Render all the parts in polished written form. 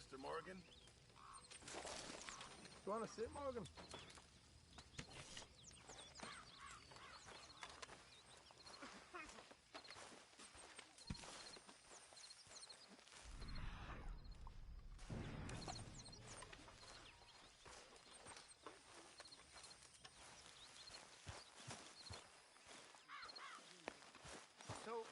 Mr. Morgan. You want to sit, Morgan? So,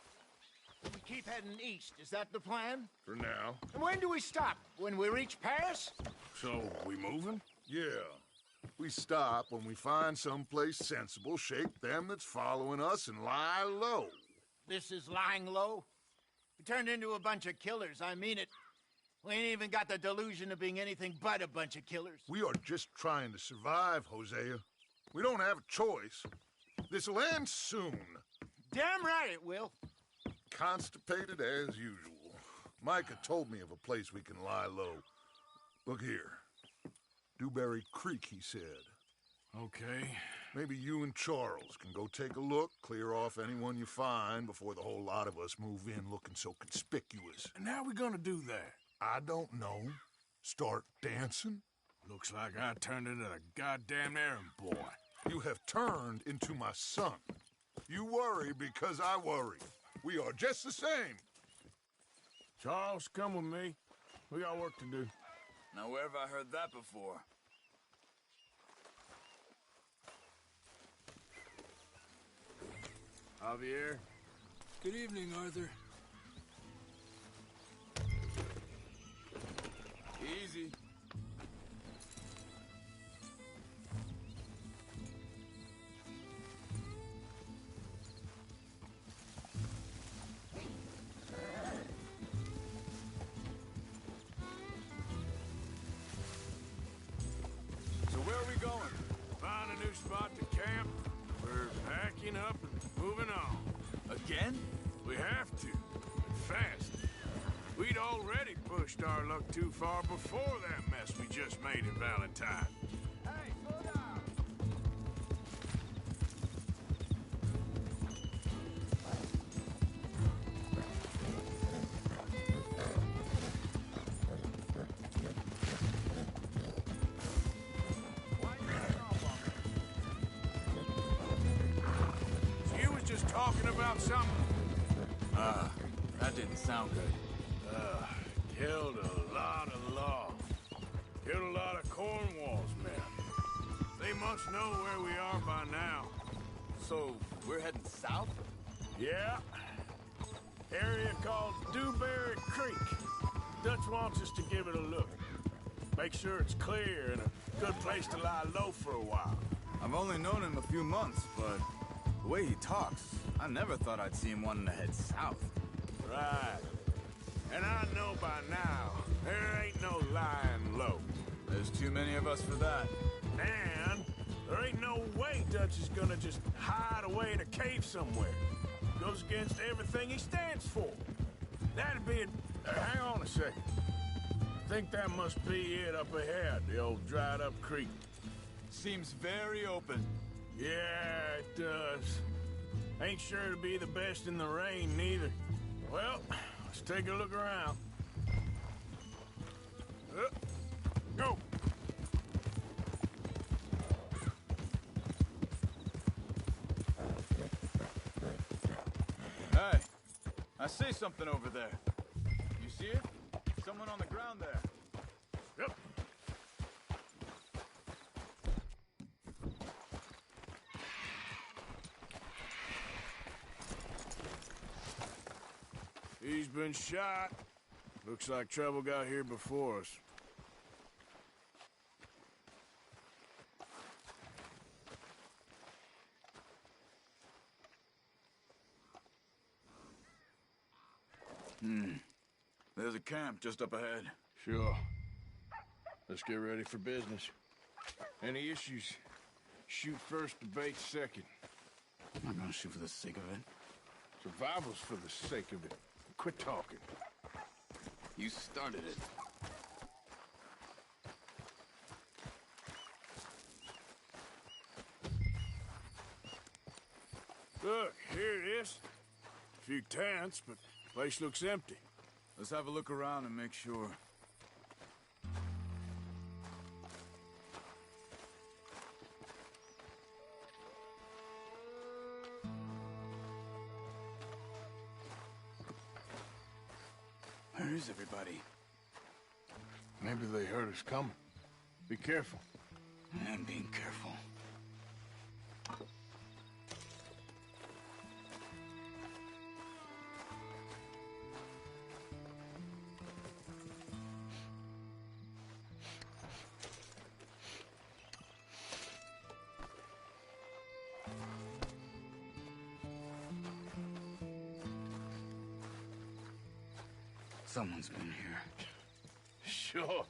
we keep heading east, is that the plan? For now. And when do we stop? When we reach Paris? So, we moving? Yeah. We stop when we find someplace sensible, shake them that's following us, and lie low. This is lying low? We turned into a bunch of killers, I mean it. We ain't even got the delusion of being anything but a bunch of killers. We are just trying to survive, Hosea. We don't have a choice. This'll end soon. Damn right it will. Constipated as usual. Micah told me of a place we can lie low. Look here. Dewberry Creek, he said. Okay. Maybe you and Charles can go take a look, clear off anyone you find before the whole lot of us move in looking so conspicuous. And how we gonna do that? I don't know. Start dancing? Looks like I turned into the goddamn errand boy. You have turned into my son. You worry because I worry. We are just the same. Charles, come with me. We got work to do. Now, where have I heard that before? Javier? Good evening, Arthur. Easy. So where are we going? Find a new spot to camp. We're packing up and moving on. Again? We have to. And fast. We'd already pushed our luck too far before that mess we just made in Valentine. Hey, slow down. So you was just talking about something? That didn't sound good. Killed a lot of law. Killed a lot of Cornwall's men. They must know where we are by now. So, we're heading south? Yeah. Area called Dewberry Creek. Dutch wants us to give it a look. Make sure it's clear and a good place to lie low for a while. I've only known him a few months, but the way he talks, I never thought I'd see him wanting to head south. Right. And I know by now, there ain't no lying low. There's too many of us for that. And there ain't no way Dutch is gonna just hide away in a cave somewhere. Goes against everything he stands for. That'd be it. Hang on a second. I think that must be it up ahead, the old dried up creek. Seems very open. Yeah, it does. Ain't sure to be the best in the rain, neither. Well, let's take a look around. Go! Hey, I see something over there. You see it? Someone on the ground there. Yep. He's been shot. Looks like trouble got here before us. There's a camp just up ahead. Sure. Let's get ready for business. Any issues? Shoot first, debate second. I'm not gonna shoot for the sake of it. Survival's for the sake of it. Quit talking. You started it. Look, here it is. A few tents, but the place looks empty. Let's have a look around and make sure. is everybody? Maybe they heard us coming. Be careful. I am being careful. Someone's been here. Sure.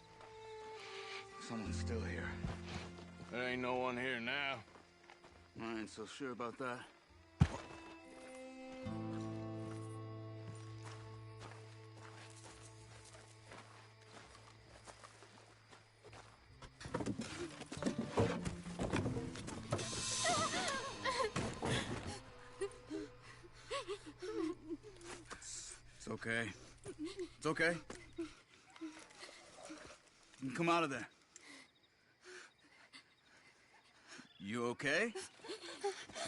Someone's still here. There ain't no one here now. I ain't so sure about that. It's okay. It's okay. You can come out of there. You okay?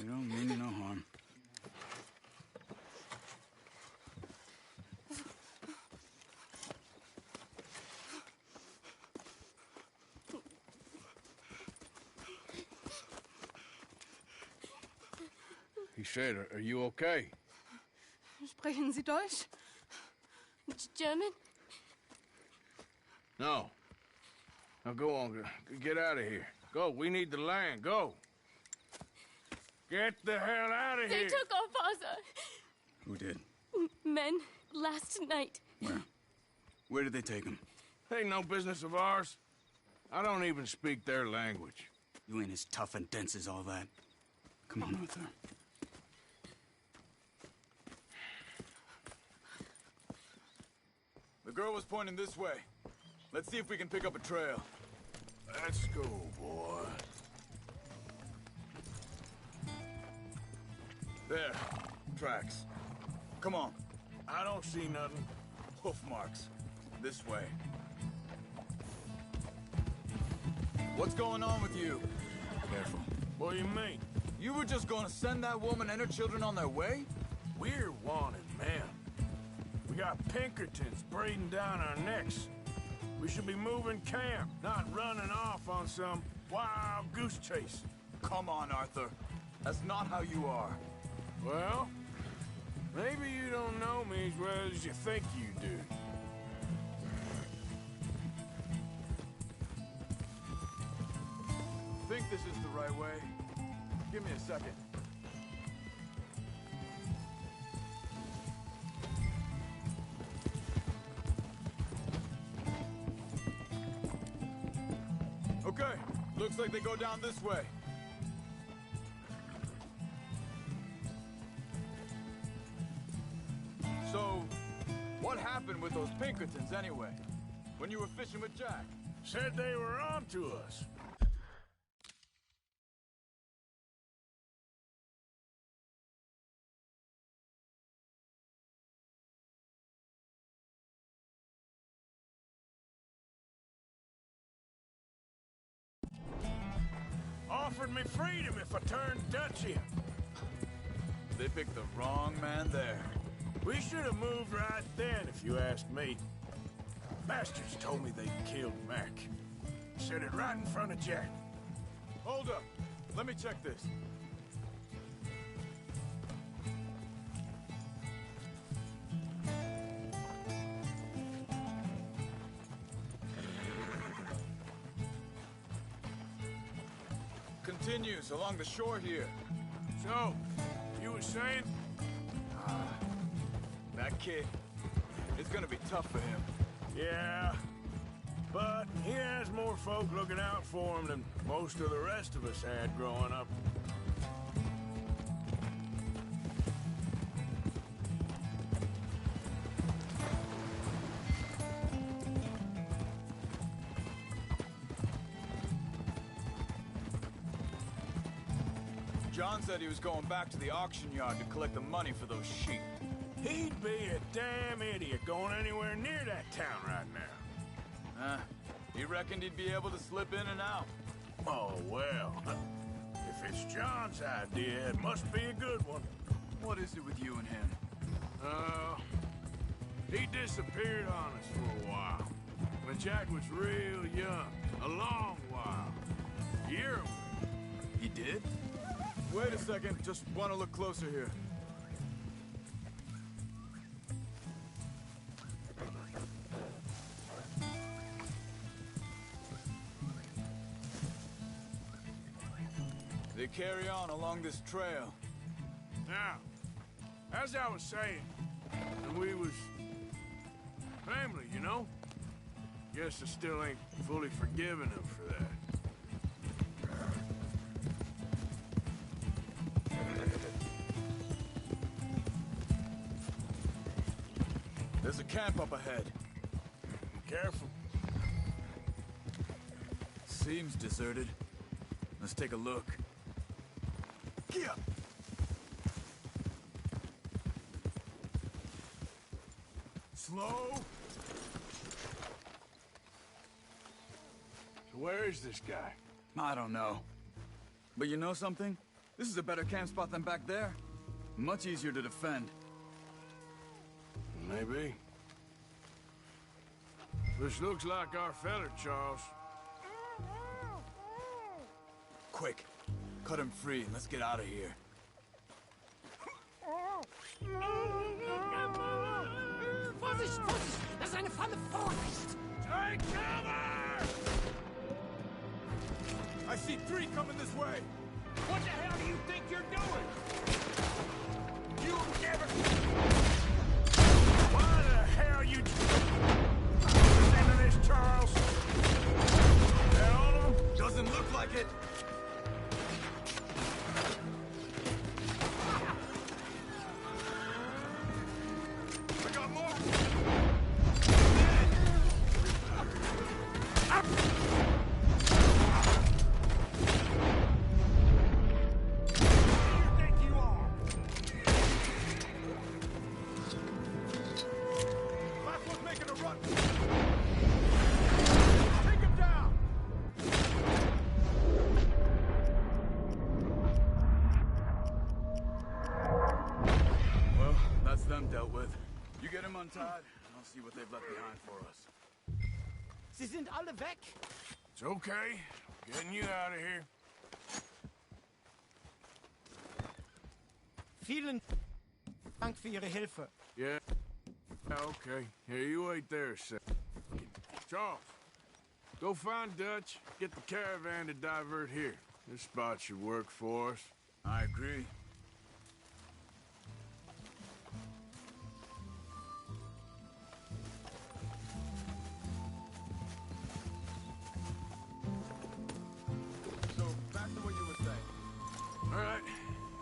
You don't mean you no harm. He said, are you okay? Sprechen Sie Deutsch? German? No. Now go on, get out of here. Go, we need the land, go. Get the hell out of They here. took off Asa. Who did? Men, last night. Where? Where did they take him? Ain't no business of ours. I don't even speak their language. You ain't as tough and dense as all that. Come on, Arthur. The girl was pointing this way. Let's see if we can pick up a trail. Let's go, boy. There. Tracks. Come on. I don't see nothing. Hoof marks. This way. What's going on with you? Careful. What do you mean? You were just gonna send that woman and her children on their way? We're wanted men. We got Pinkertons breathing down our necks. We should be moving camp, not running off on some wild goose chase. Come on, Arthur. That's not how you are. Well, maybe you don't know me as well as you think you do. Think this is the right way? Give me a second. Okay, looks like they go down this way. So, what happened with those Pinkertons anyway? When you were fishing with Jack? Said they were on to us. Offered me freedom if I turned Dutch in. They picked the wrong man there. We should have moved right then, if you ask me. Bastards told me they killed Mac. Said it right in front of Jack. Hold up. Let me check this. Continues along the shore here. So, you were saying? That kid, it's gonna be tough for him. Yeah. But he has more folk looking out for him than most of the rest of us had growing up. John said he was going back to the auction yard to collect the money for those sheep. He'd be a damn idiot going anywhere near that town right now. He reckoned he'd be able to slip in and out. Oh, well. If it's John's idea, it must be a good one. What is it with you and him? He disappeared on us for a while. When Jack was real young. A long while. A year away. He did? Wait a second, just want to look closer here. They carry on along this trail. Now, as I was saying, and we was family, you know? Guess I still ain't fully forgiven him for that. There's a camp up ahead. Careful. Seems deserted. Let's take a look. Yeah. Slow. So where is this guy? I don't know. But you know something? This is a better camp spot than back there. Much easier to defend. Maybe. This looks like our feller, Charles. Quick, cut him free and let's get out of here. Vorsicht, Vorsicht! Das ist eine Falle! Vorsicht! Take cover! I see 3 coming this way. What the hell do you think you're doing? You never... Why the hell you... Listen to this, Charles. That all of them? Doesn't look like it. I got more. Dealt with. You get him untied, and I'll see what they've left behind for us. Sie sind alle weg! It's okay. Getting you out of here. Vielen Dank für Ihre Hilfe. Yeah. Okay. Here, you wait there a sec. Charles, go find Dutch. Get the caravan to divert here. This spot should work for us. I agree.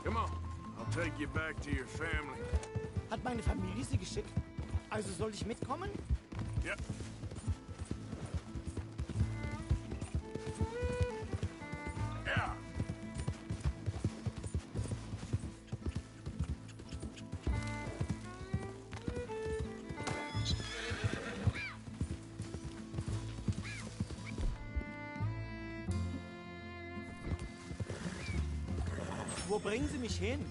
Come on, I'll take you back to your family. Hat meine Familie Sie geschickt? Also soll ich mitkommen? Yep. Yeah. Wo bringen Sie mich hin?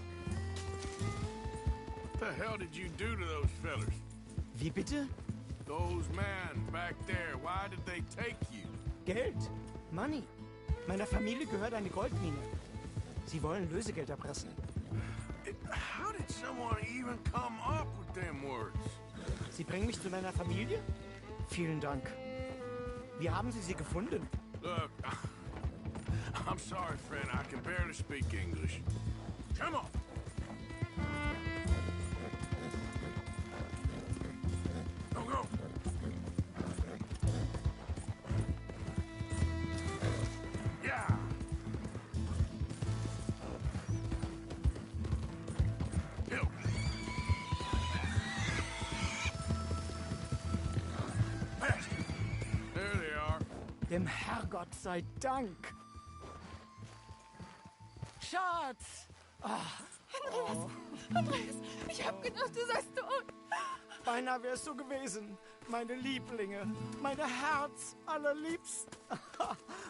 What the hell did you do to those fellers? Wie bitte? Those men back there, why did they take you? Geld. Money. Meiner Familie gehört eine Goldmine. Sie wollen Lösegeld erpressen. How did someone even come up with them words? Sie bringen mich zu meiner Familie? Vielen Dank. Wie haben Sie sie gefunden? Look, I'm sorry, friend. I can barely speak English. Come on. Go, go. Yeah. Hill. Fast. There they are. Dem Herrgott sei Dank. Schatz! Andreas, ich hab gedacht, du seist tot. Beinahe wär's so gewesen. Meine Lieblinge, meine Herz allerliebsten.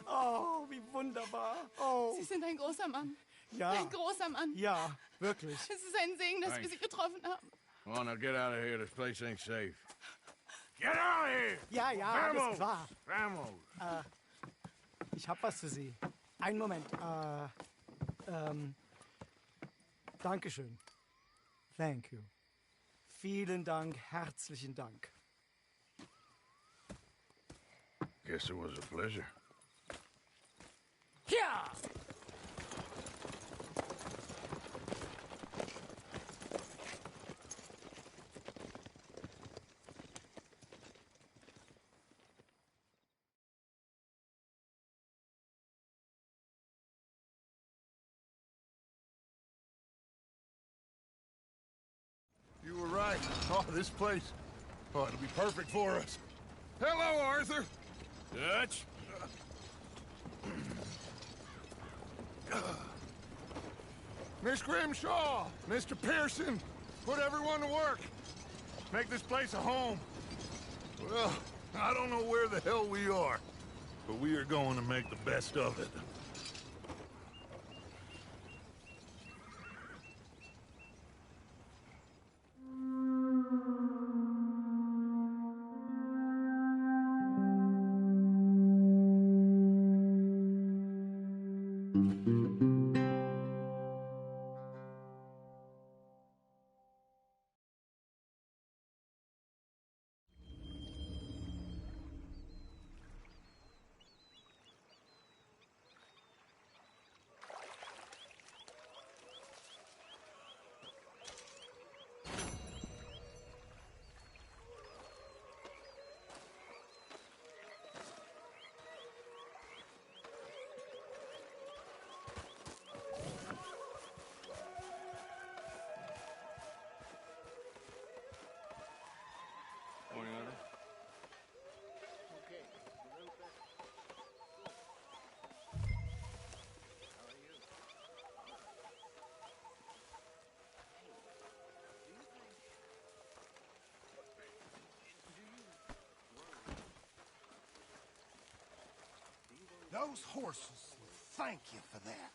Oh, wie wunderbar. Oh, Sie sind ein großer Mann. ja. Ein großer Mann. Ja, wirklich. Es ist ein Segen, dass wir Sie getroffen haben. Come on, now get out of here. This place ain't safe. Get out of here! Ja, ja, alles klar. Vamos! Ich hab was für Sie. Einen Moment. Dankeschön. Thank you. Vielen Dank, herzlichen Dank. Guess it was a pleasure. Ja! You were right. Oh, this place. Oh, it'll be perfect for us. Hello, Arthur. Dutch? Miss Grimshaw, Mr. Pearson, put everyone to work. Make this place a home. Well, I don't know where the hell we are, but we are going to make the best of it. Those horses will thank you for that.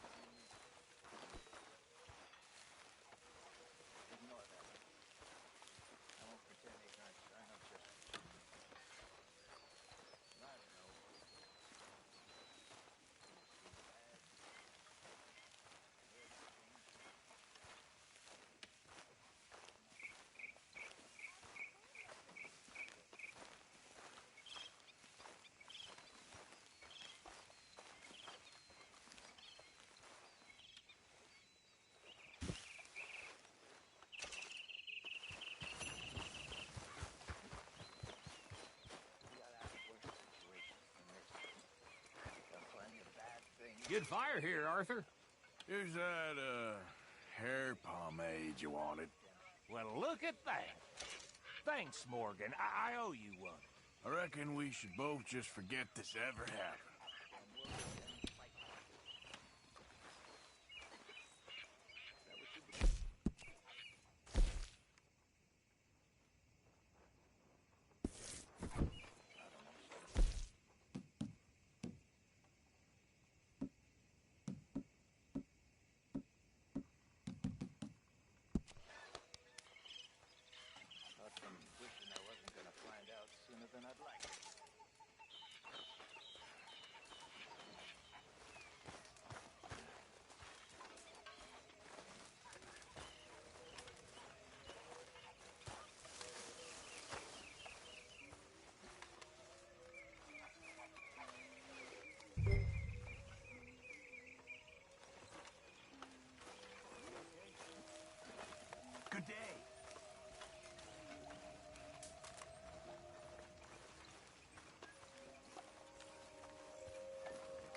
Good fire here, Arthur. Is that, hair pomade you wanted? Well, look at that. Thanks, Morgan. I owe you one. I reckon we should both just forget this ever happened. Good day.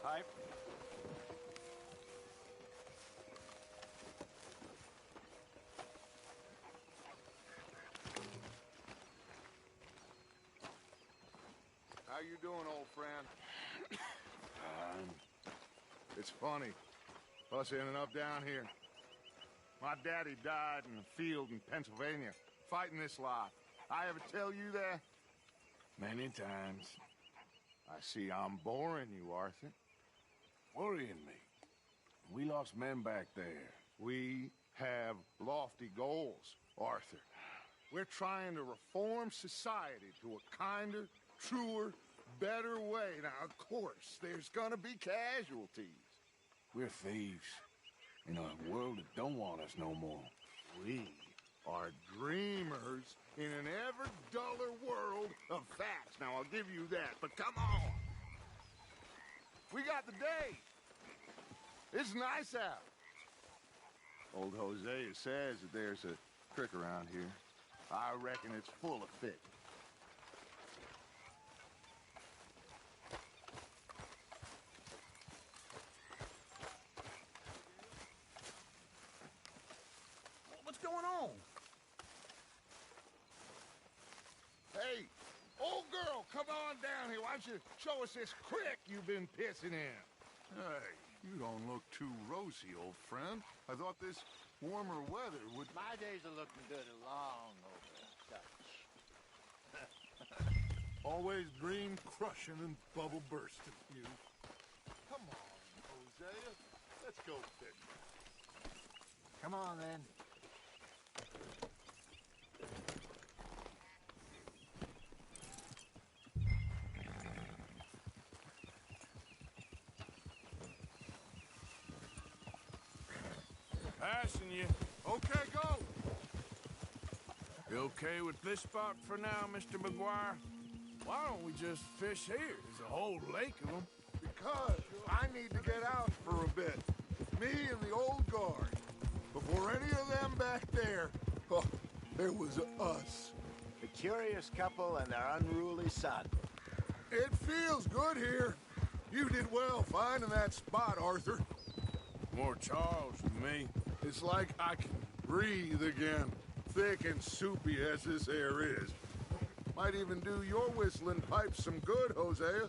Pipe? How you doing, old friend? It's funny, us ending up down here. My daddy died in the field in Pennsylvania, fighting this lot. I ever tell you that? Many times. I see I'm boring you, Arthur. Worrying me. We lost men back there. We have lofty goals, Arthur. We're trying to reform society to a kinder, truer, better way. Now, of course, there's gonna be casualties. We're thieves in a world that don't want us no more. We are dreamers in an ever duller world of facts. Now, I'll give you that, but come on. We got the day. It's nice out. Old Hosea says that there's a creek around here. I reckon it's full of fish. What's going on? Hey, old girl, come on down here. Why don't you show us this creek you've been pissing in? Hey, you don't look too rosy, old friend. I thought this warmer weather would... My days are looking good along over Dutch. Always dream crushing and bubble bursting, you. Come on, Hosea. Let's go fishing. Come on, then. Passing you. Okay, go. You okay with this spot for now, Mr. McGuire? Why don't we just fish here? There's a whole lake of them. Because I need to get out for a bit. Me and the old guard. Before any of them back there, oh, there was us. The curious couple and their unruly son. It feels good here. You did well finding that spot, Arthur. More Charles than me. It's like I can breathe again, thick and soupy as this air is. Might even do your whistling pipes some good, Hosea.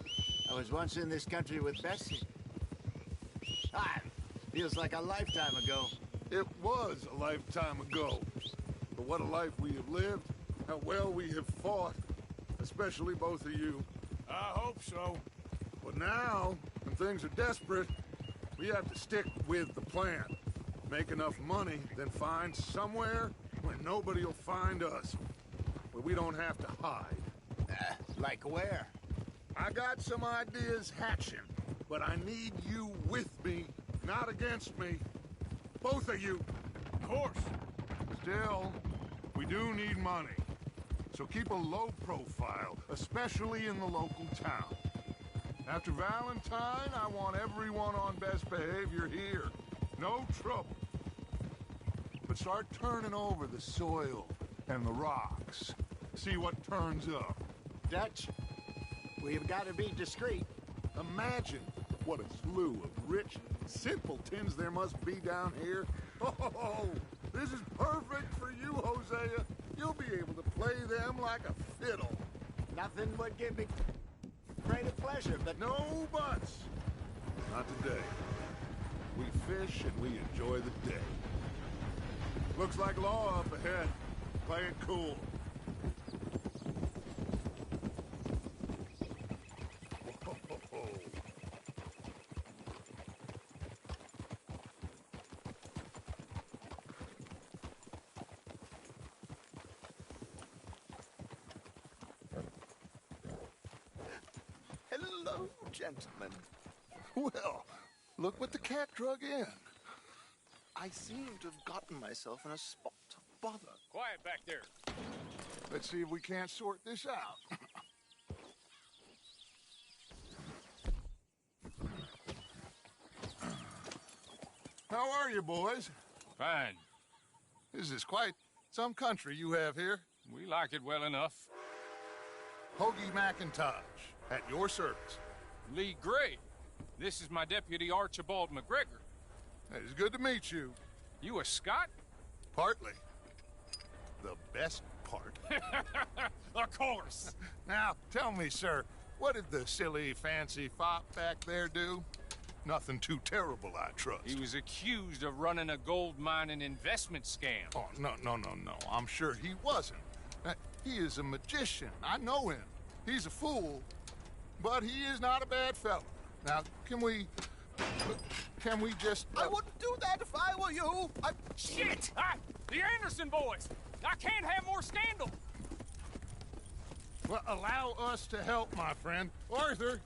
I was once in this country with Bessie. Feels like a lifetime ago. It was a lifetime ago. But what a life we have lived, how well we have fought, especially both of you. I hope so. But now, when things are desperate, we have to stick with the plan. Make enough money, then find somewhere where nobody will find us. Where we don't have to hide. Like where? I got some ideas hatching, but I need you with me, not against me. Both of you. Of course. Still, we do need money. So keep a low profile, especially in the local town. After Valentine, I want everyone on best behavior here. No trouble. But start turning over the soil and the rocks. See what turns up. Dutch, we've got to be discreet. Imagine what a slew of rich simpletons there must be down here. Oh, this is perfect for you, Hosea. You'll be able to play them like a fiddle. Nothing would give me greater pleasure, but... No buts. Not today. We fish and we enjoy the day. Looks like law up ahead. Play it cool. Whoa. Hello, gentlemen. Well, look what the cat drug in. I seem to have gotten myself in a spot of bother. Quiet back there. Let's see if we can't sort this out. How are you, boys? Fine. This is quite some country you have here. We like it well enough. Hoagie McIntosh, at your service. Lee Gray. This is my deputy, Archibald McGregor. It's good to meet you. You a Scot? Partly. The best part. Of course. Now, tell me, sir, what did the silly, fancy fop back there do? Nothing too terrible, I trust. He was accused of running a gold mining investment scam. Oh, no. I'm sure he wasn't. He is a magician. I know him. He's a fool, but he is not a bad fellow. Now, can we just... I wouldn't do that if I were you. Shit! The Anderson boys! I can't have more scandal. Well, allow us to help, my friend. Arthur,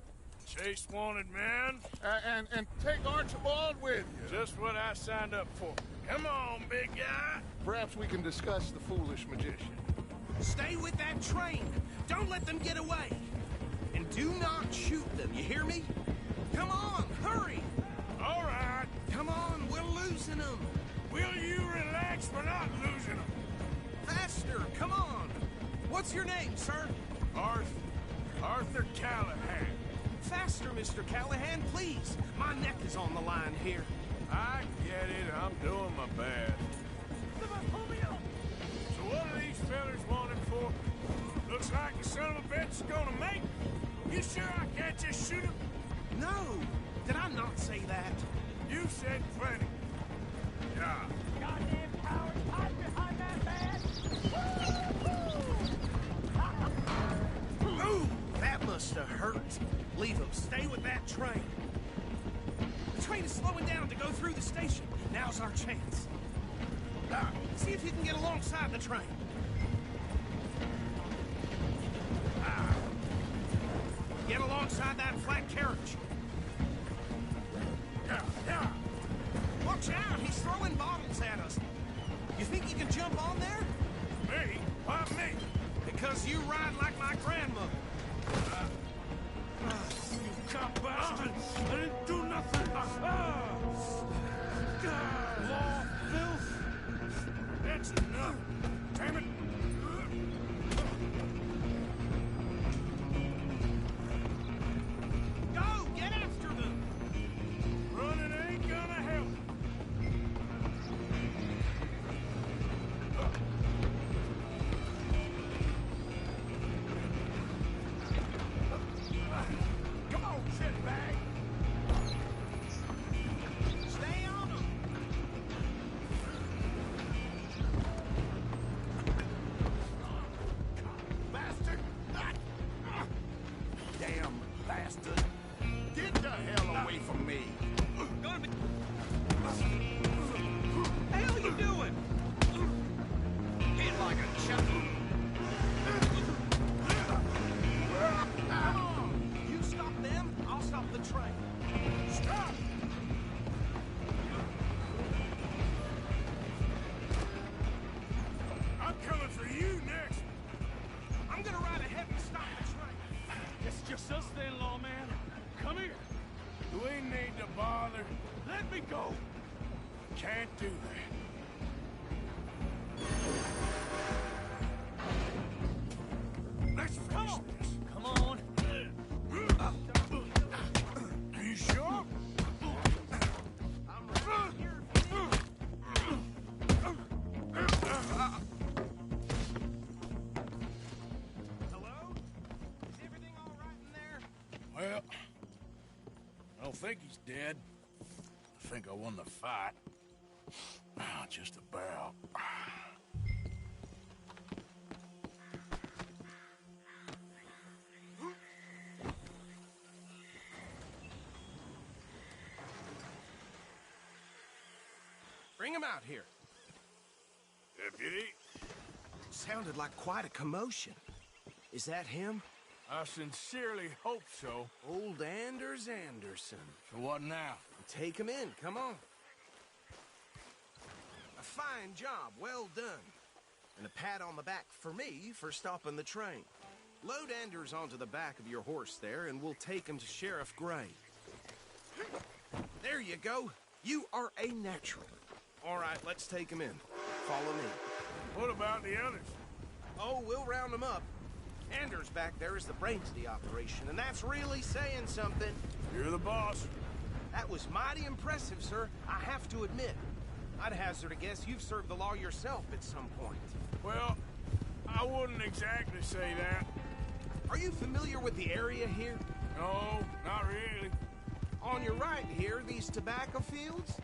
Chase wanted man. and take Archibald with you. Just what I signed up for. Come on, big guy. Perhaps we can discuss the foolish magician. Stay with that train. Don't let them get away. And do not shoot them, you hear me? Come on, hurry! All right. Come on, we're losing them. Will you relax? We're not losing them. Faster, come on. What's your name, sir? Arthur Callahan. Faster, Mr. Callahan, please. My neck is on the line here. I get it. I'm doing my best. So what are these fellas wanting for? Looks like the son of a bitch is gonna make. You sure I can't just shoot him? No, did I not say that? You said plenty. Yeah. Goddamn cowards, hide behind that man. Ooh, that must have hurt. Leave them. Stay with that train. The train is slowing down to go through the station. Now's our chance. See if you can get alongside the train. Get alongside that flat carriage. Yeah. Watch out, he's throwing bottles at us. You think you can jump on there? Me? Why me? Because you ride like my grandmother. You cop bastard! I didn't do nothing! Law, filth! That's enough! Damn it! Go! Get after them! Running ain't gonna help! Come on, shitbag! Stay on them! Bastard! Damn bastard. Get the hell away from me. Gonna be... The hell are you doing? Hit like a chuckle. Come on! You stop them, I'll stop the train. Stop! I'm coming for you next! I'm gonna ride ahead and stop the train. It's just us then, lawman. Come here. Do we need to bother? Let me go. Can't do that. Let's finish this. Come on. Are you sure? I'm right here if you need. Hello? Is everything all right in there? Well, I don't think he's dead. I think I won the fight. Just about. Bring him out here. Deputy, Sounded like quite a commotion. Is that him? I sincerely hope so. Old Anders Anderson. So what now? Take him in, come on. A fine job, well done. And a pat on the back for me for stopping the train. Load Anders onto the back of your horse there, and we'll take him to Sheriff Gray. There you go. You are a natural. All right, let's take him in. Follow me. What about the others? Oh, we'll round them up. Anders back there is the brains of the operation, and that's really saying something. You're the boss. That was mighty impressive, sir. I have to admit. I'd hazard a guess you've served the law yourself at some point. Well, I wouldn't exactly say that. Are you familiar with the area here? No, not really. On your right here, these tobacco fields?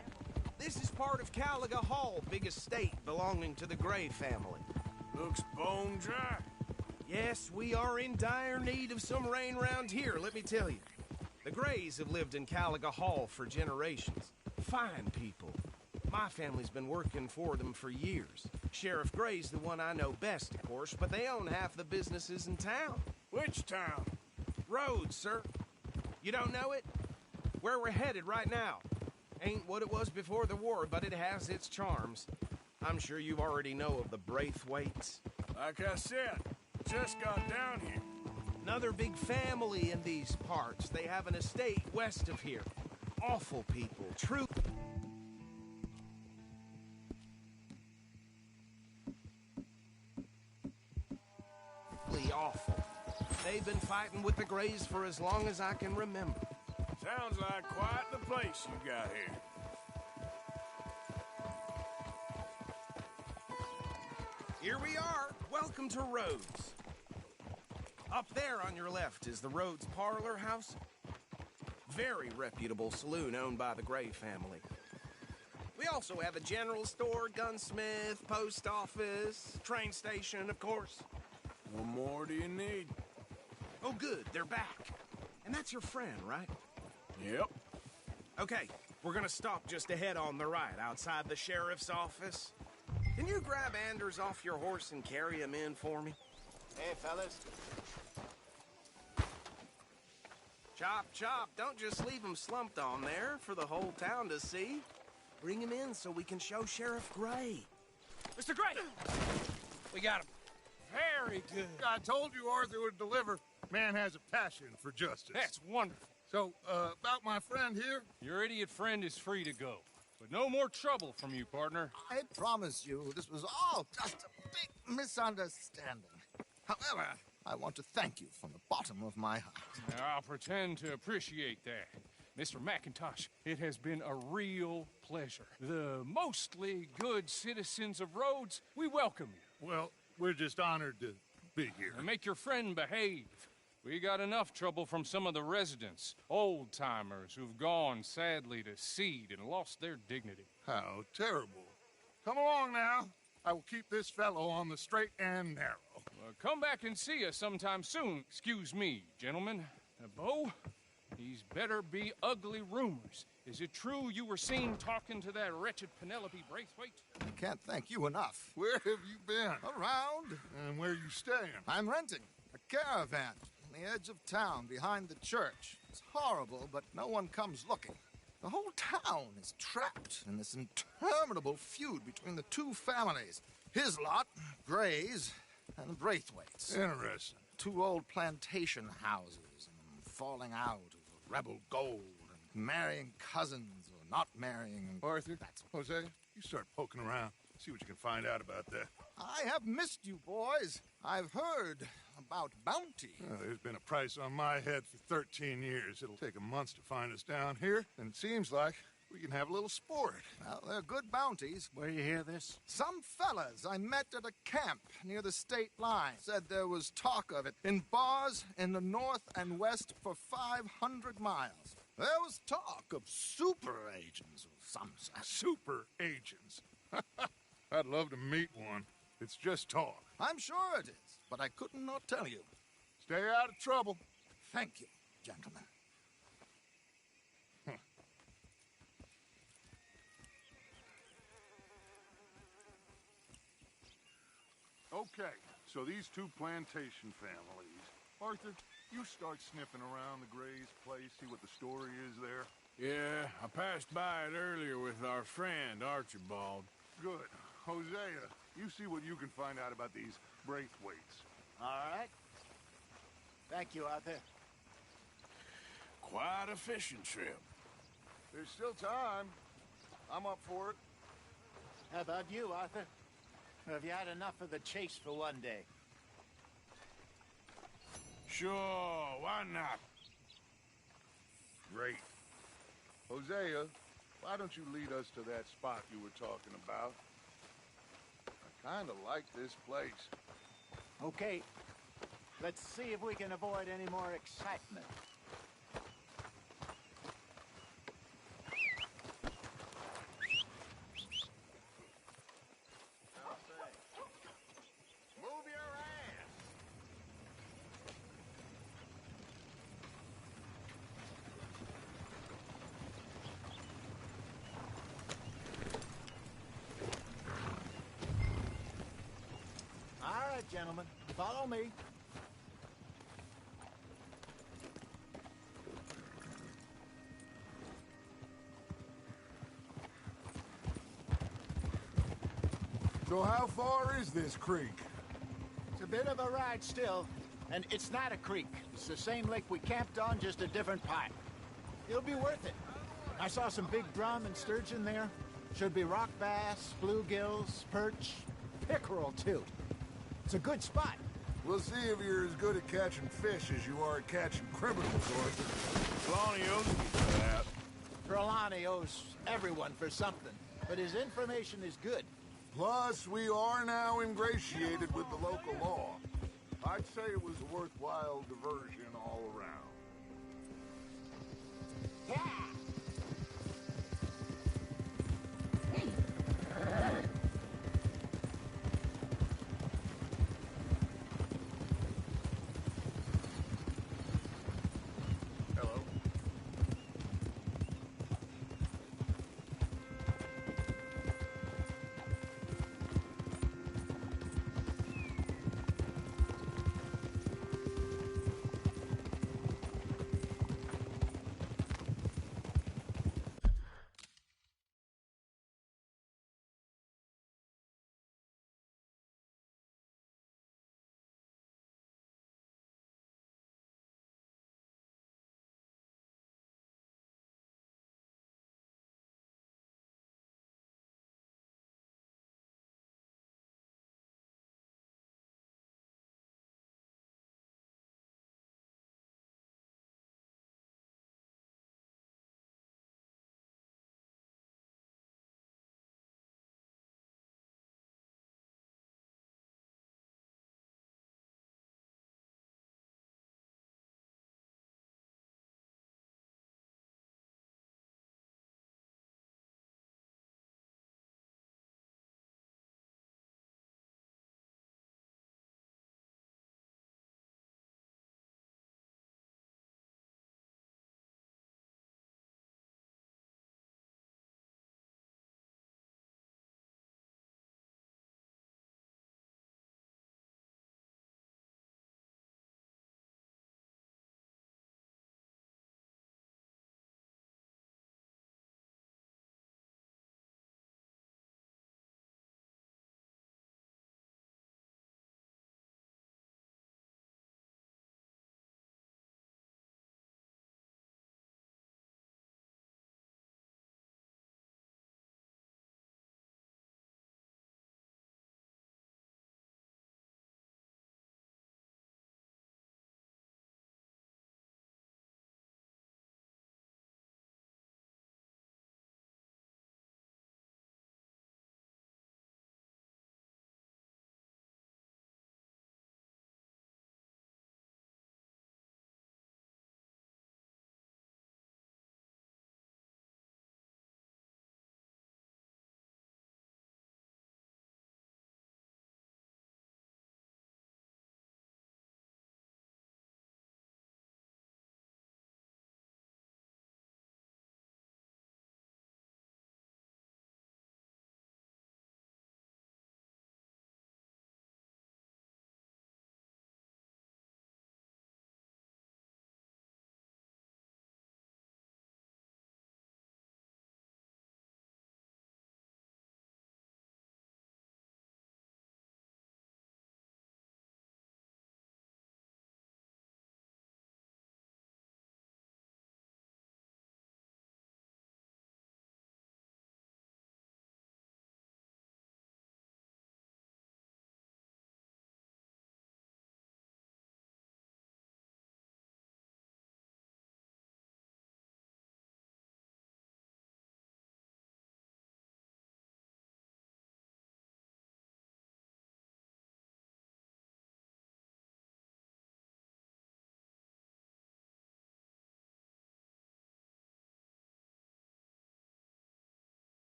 This is part of Caliga Hall, big estate belonging to the Gray family. Looks bone dry. Yes, we are in dire need of some rain round here, let me tell you. The Grays have lived in Caliga Hall for generations. Fine people. My family's been working for them for years. Sheriff Gray's the one I know best, of course, but they own half the businesses in town. Which town? Rhodes, sir. You don't know it? Where we're headed right now. Ain't what it was before the war, but it has its charms. I'm sure you already know of the Braithwaites. Like I said, just got down here. Another big family in these parts. They have an estate west of here. Awful people, truly awful. They've been fighting with the Grays for as long as I can remember. Sounds like quite the place you got here. Here we are. Welcome to Rhodes. Up there on your left is the Rhodes Parlor House. Very reputable saloon owned by the Gray family. We also have a general store, gunsmith, post office, train station, of course. What more do you need? Oh, good. They're back. And that's your friend, right? Yep. Okay, we're gonna stop just ahead on the right, outside the sheriff's office. Can you grab Anders off your horse and carry him in for me? Hey, fellas. Chop, chop. Don't just leave him slumped on there for the whole town to see. Bring him in so we can show Sheriff Gray. Mr. Gray! We got him. Very good. I told you Arthur would deliver. Man has a passion for justice. That's wonderful. So, about my friend here? Your idiot friend is free to go. But no more trouble from you, partner. I promise you, this was all just a big misunderstanding. However, I want to thank you from the bottom of my heart. I'll pretend to appreciate that. Mr. McIntosh, it has been a real pleasure. The mostly good citizens of Rhodes, we welcome you. Well, we're just honored to be here. And make your friend behave. We got enough trouble from some of the residents, old-timers who've gone, sadly, to seed and lost their dignity. How terrible. Come along now. I will keep this fellow on the straight and narrow. Come back and see us sometime soon. Excuse me, gentlemen. Bo, these better be ugly rumors. Is it true you were seen talking to that wretched Penelope Braithwaite? I can't thank you enough. Where have you been? Around. And where you staying? I'm renting a caravan on the edge of town behind the church. It's horrible, but no one comes looking. The whole town is trapped in this interminable feud between the two families. His lot, Gray's, and the Braithwaites. Interesting. Two old plantation houses, and falling out of rebel gold, and marrying cousins or not marrying. Arthur, Jose, you start poking around. See what you can find out about that. I have missed you, boys. I've heard about bounty. There's been a price on my head for 13 years. It'll take a month to find us down here, and it seems like we can have a little sport. Well, they're good bounties. Where you hear this? Some fellas I met at a camp near the state line said there was talk of it in bars in the north and west for 500 miles. There was talk of super agents of some sort. Super agents. I'd love to meet one. It's just talk. I'm sure it is, but I couldn't not tell you. Stay out of trouble. Thank you, gentlemen. Okay, so these two plantation families. Arthur, you start sniffing around the Gray's place, see what the story is there. Yeah, I passed by it earlier with our friend, Archibald. Good. Hosea, you see what you can find out about these Braithwaites. All right. Thank you, Arthur. Quite a fishing trip. There's still time. I'm up for it. How about you, Arthur? Have you had enough of the chase for one day? Sure, why not? Great. Hosea, why don't you lead us to that spot you were talking about? I kind of like this place. Okay. Let's see if we can avoid any more excitement. Move your ass! right, gentlemen. Follow me. So how far is this creek? It's a bit of a ride still, and it's not a creek. It's the same lake we camped on, just a different part. It'll be worth it. I saw some big drum and sturgeon there. Should be rock bass, bluegills, perch, pickerel, too. It's a good spot. We'll see if you're as good at catching fish as you are at catching criminals, Arthur. Lonnie owes me for that. Trelawney owes everyone for something, but his information is good. Plus, we are now ingratiated with the local law. I'd say it was a worthwhile diversion all around. Yeah! Hello.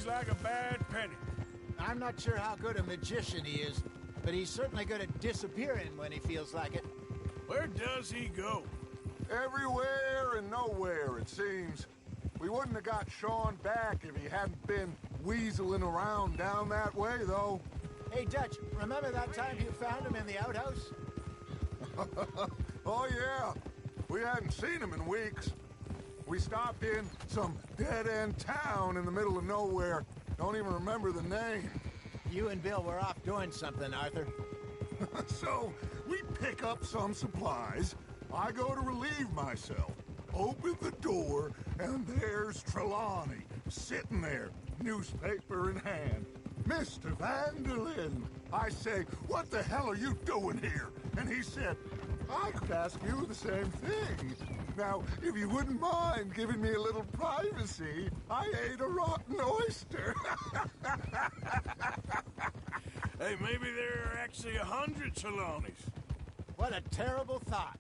seems like a bad penny. I'm not sure how good a magician he is, but he's certainly good at disappearing when he feels like it. Where does he go? Everywhere and nowhere, it seems. We wouldn't have got Sean back if he hadn't been weaseling around down that way, though. Hey, Dutch, remember that time you found him in the outhouse? Oh, yeah. We hadn't seen him in weeks. We stopped in some dead-end town in the middle of nowhere. Don't even remember the name. You and Bill were off doing something, Arthur. So, we pick up some supplies. I go to relieve myself. Open the door, and there's Trelawney, sitting there, newspaper in hand. Mr. Vanderlyn. I say, what the hell are you doing here? And he said, I could ask you the same thing. Now, if you wouldn't mind giving me a little privacy, I ate a rotten oyster. Hey, maybe there are actually 100 Trelawneys. What a terrible thought.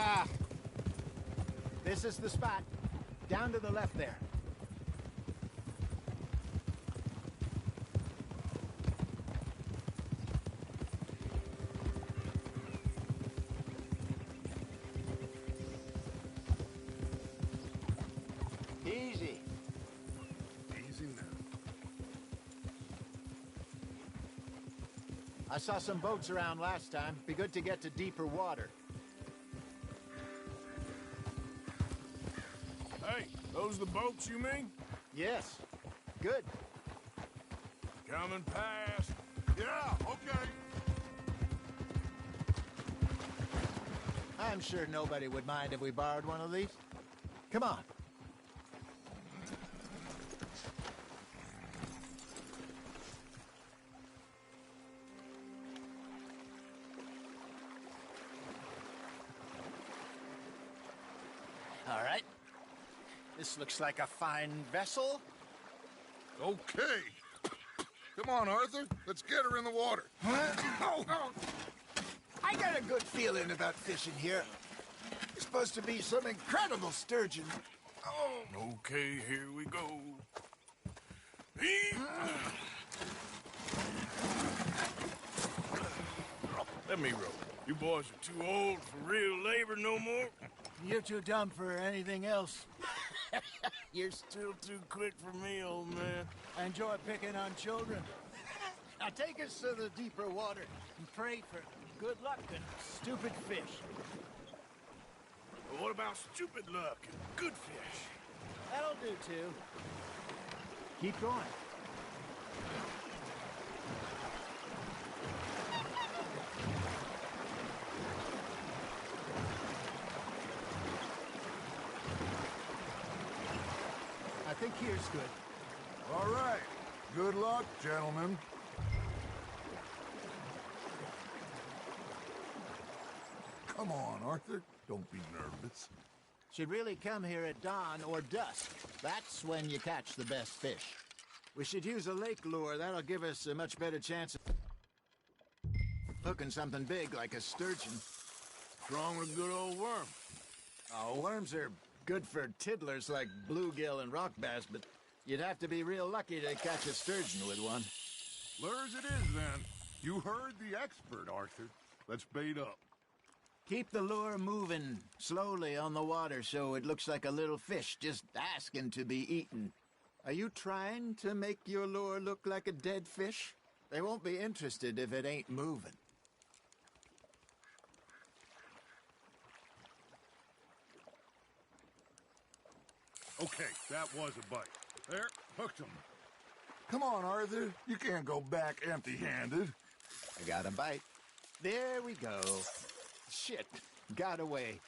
Ah, this is the spot. Down to the left there. Easy. Easy now. I saw some boats around last time. Be good to get to deeper water. Hey, those the boats you mean? Yes. Good. Coming past. Yeah, okay. I'm sure nobody would mind if we borrowed one of these. Come on. All right. This looks like a fine vessel. Okay. Come on, Arthur. Let's get her in the water. Oh. I got a good feeling about fishing here. It's supposed to be some incredible sturgeon. Oh. Okay, here we go. Let me row. You boys are too old for real labor no more. You're too dumb for anything else. You're still too quick for me, old man. I enjoy picking on children. Now take us to the deeper water and pray for good luck and stupid fish. But what about stupid luck and good fish? That'll do, too. Keep going. I think here's good. All right. Good luck, gentlemen. Come on, Arthur. Don't be nervous. Should really come here at dawn or dusk. That's when you catch the best fish. We should use a lake lure. That'll give us a much better chance of hooking something big like a sturgeon. What's wrong with a good old worm? Oh, worms are good for tiddlers like bluegill and rock bass, but you'd have to be real lucky to catch a sturgeon with one. Lures it is, then. You heard the expert, Arthur. Let's bait up. Keep the lure moving slowly on the water so it looks like a little fish just asking to be eaten. Are you trying to make your lure look like a dead fish? They won't be interested if it ain't moving. Okay, that was a bite. There, hooked him. Come on, Arthur. You can't go back empty-handed. I got a bite. There we go. Shit, got away.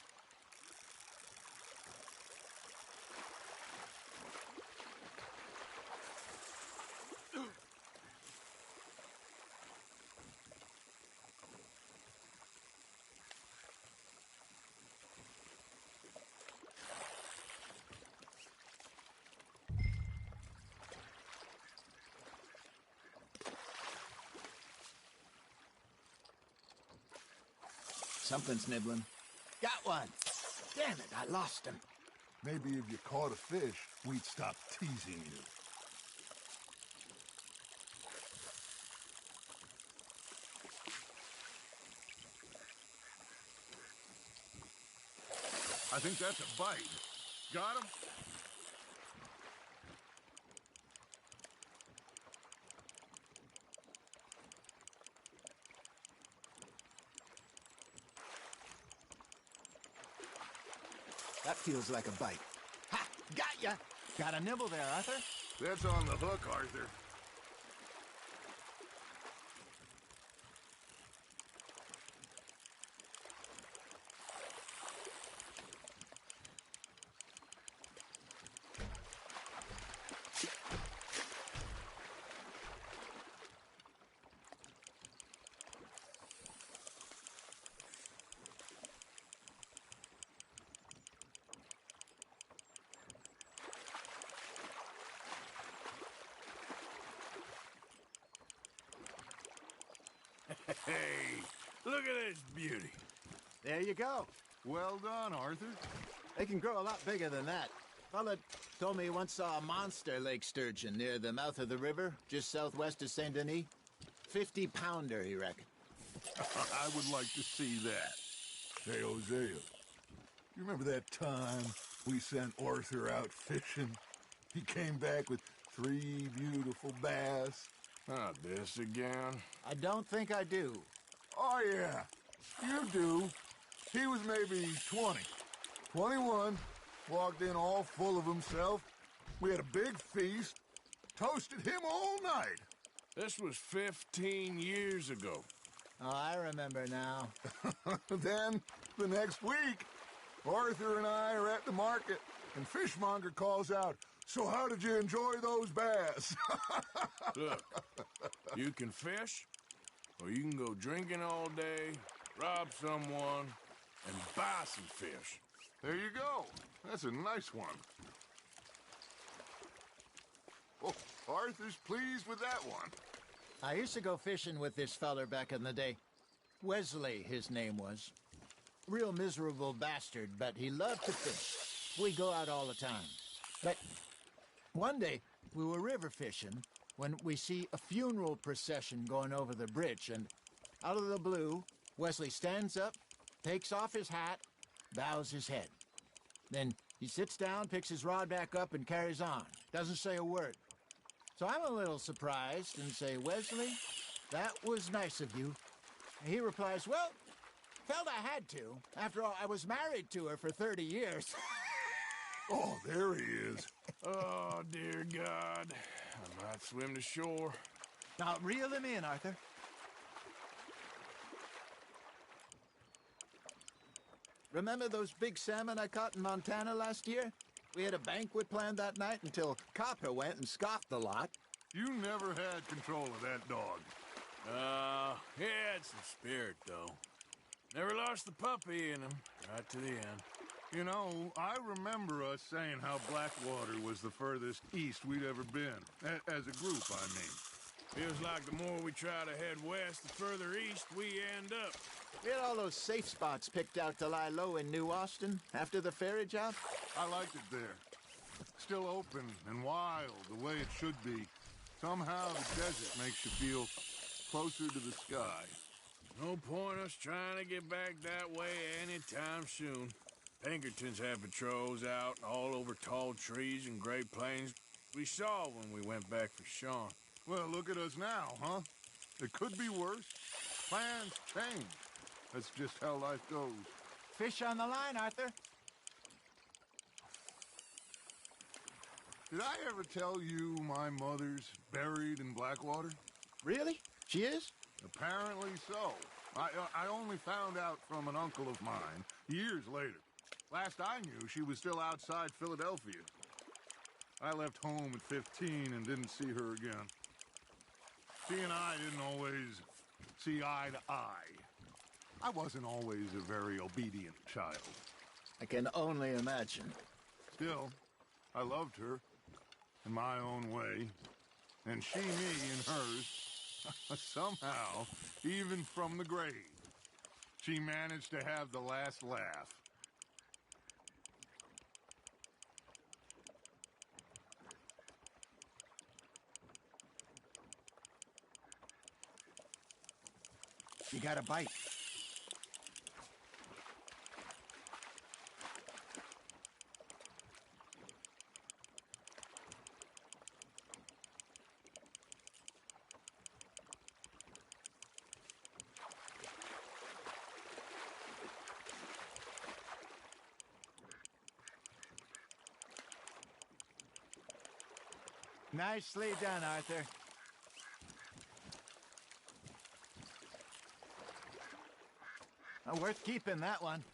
Something's nibbling. Got one. Damn it, I lost him. Maybe if you caught a fish, we'd stop teasing you. I think that's a bite. Got him? That feels like a bite. Ha! Got ya! Got a nibble there, Arthur. That's on the hook, Arthur. Hey, look at this beauty. There you go. Well done, Arthur. They can grow a lot bigger than that. Fella told me he once saw a monster lake sturgeon near the mouth of the river, just southwest of Saint Denis. 50-pounder, he reckoned. I would like to see that. Hey, Hosea, you remember that time we sent Arthur out fishing? He came back with 3 beautiful bass. Not this again. I don't think I do. Oh, yeah, you do. He was maybe 20, 21, walked in all full of himself. We had a big feast, toasted him all night. This was 15 years ago. Oh, I remember now. Then, the next week, Arthur and I are at the market, and Fishmonger calls out, "So how did you enjoy those bass?" Look, you can fish, or you can go drinking all day, rob someone, and buy some fish. There you go. That's a nice one. Oh, Arthur's pleased with that one. I used to go fishing with this feller back in the day. Wesley, his name was. Real miserable bastard, but he loved to fish. We go out all the time. But one day, we were river fishing when we see a funeral procession going over the bridge, and out of the blue, Wesley stands up, takes off his hat, bows his head. Then he sits down, picks his rod back up, and carries on. Doesn't say a word. So I'm a little surprised and say, "Wesley, that was nice of you." And he replies, "Well, felt I had to. After all, I was married to her for 30 years. Oh, there he is. Oh, dear God. I might swim to shore. Now, reel him in, Arthur. Remember those big salmon I caught in Montana last year? We had a banquet planned that night until Copper went and scoffed the lot. You never had control of that dog. He had some spirit, though. Never lost the puppy in him, right to the end. You know, I remember us saying how Blackwater was the furthest east we'd ever been. As a group, I mean. Feels like the more we try to head west, the further east we end up. We had all those safe spots picked out to lie low in New Austin after the ferry job. I liked it there. Still open and wild, the way it should be. Somehow the desert makes you feel closer to the sky. No point us trying to get back that way anytime soon. Pinkertons had patrols out all over tall trees and Great Plains. We saw when we went back for Sean. Well, look at us now, huh? It could be worse. Plans change. That's just how life goes. Fish on the line, Arthur. Did I ever tell you my mother's buried in Blackwater? Really? She is? Apparently so. I only found out from an uncle of mine years later. Last I knew, she was still outside Philadelphia. I left home at 15 and didn't see her again. She and I didn't always see eye to eye. I wasn't always a very obedient child. I can only imagine. Still, I loved her in my own way, and she me in hers. Somehow, even from the grave. She managed to have the last laugh. You got a bite. Nicely done, Arthur. Worth keeping, that one.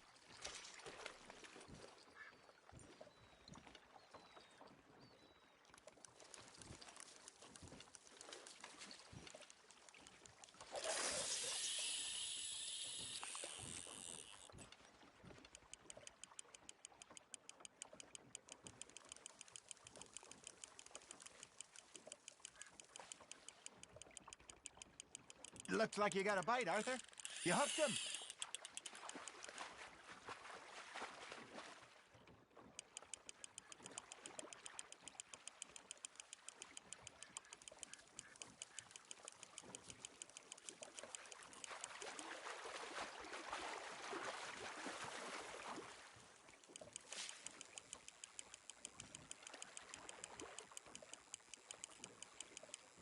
Looks like you got a bite, Arthur. You hooked him.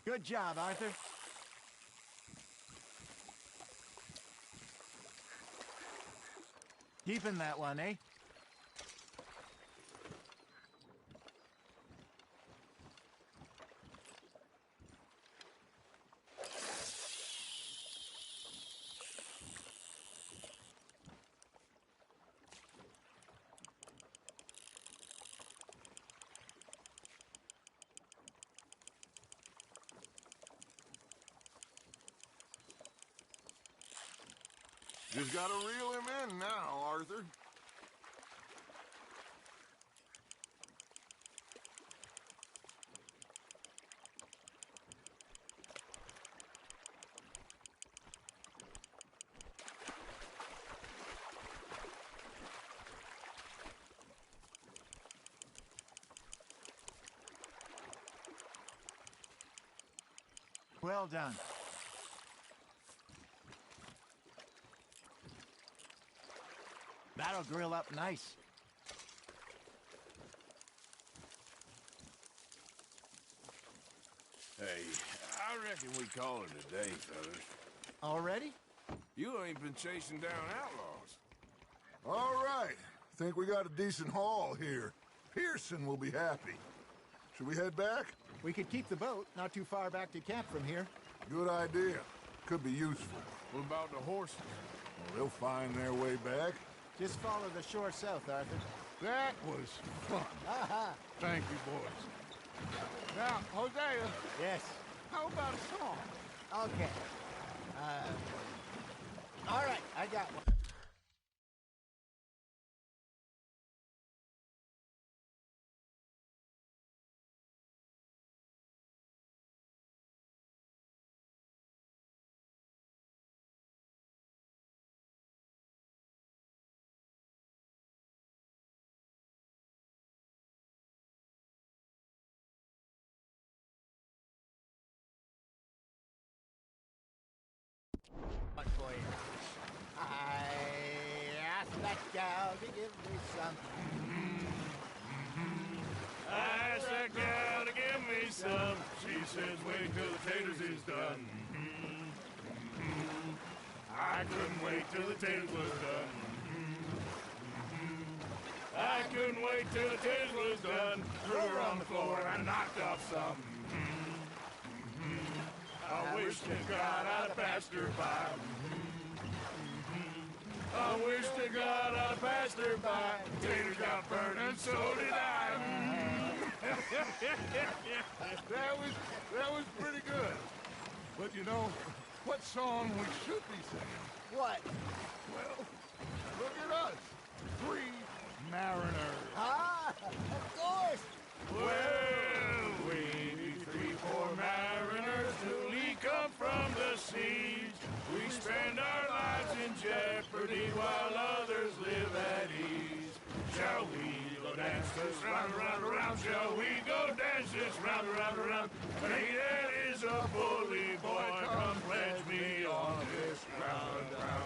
Good job, Arthur. Keeping that one, eh? Just gotta reel him in now, Arthur. Well done. That'll grill up nice. Hey, I reckon we call it a day, fellas. Already? You ain't been chasing down outlaws. All right. Think we got a decent haul here. Pearson will be happy. Should we head back? We could keep the boat not too far back to camp from here. Good idea. Could be useful. What about the horses? Well, they'll find their way back. Just follow the shore south, Arthur. That was fun. Aha! Thank you, boys. Now, Hosea. Yes. How about a song? Okay. All right, I got one. One for you. I asked that gal to give me some. I asked that gal to give me some. She says wait till the taters is done. I couldn't wait till the taters was done. I couldn't wait till the taters was done. Threw her on the floor and knocked off some. I wish to God I'd have passed her by. I wish to God I'd have passed her by. Taters got burned and so did I. That was pretty good. But you know, what song we should be singing? What? Well, look at us. 3 mariners. Ah, of course. Well, we be 3 poor mariners newly come from the siege. We spend our lives in jeopardy. liberty while others live at ease. Shall we go dance this round, around, around? Shall we go dance this round, around, around? Hey, that is a bully boy, come pledge me on this ground, ground.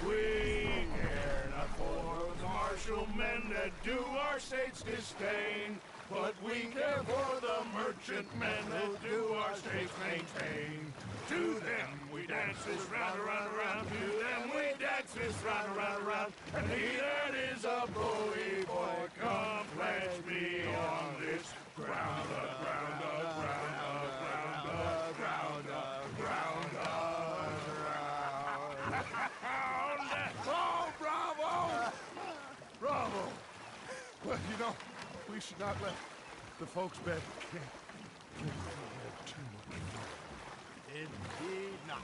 We care not for the martial men that do our state's disdain, but we care for the merchant men that do our states maintain. To them we dance this round, around, around. To them we dance this round, around, around. And he that is a bully boy, come pledge me on this ground, ground, ground, ground, ground, ground, ground. Oh, bravo! Bravo! Well, you know, we should not let the folks back camp get too much. Indeed not.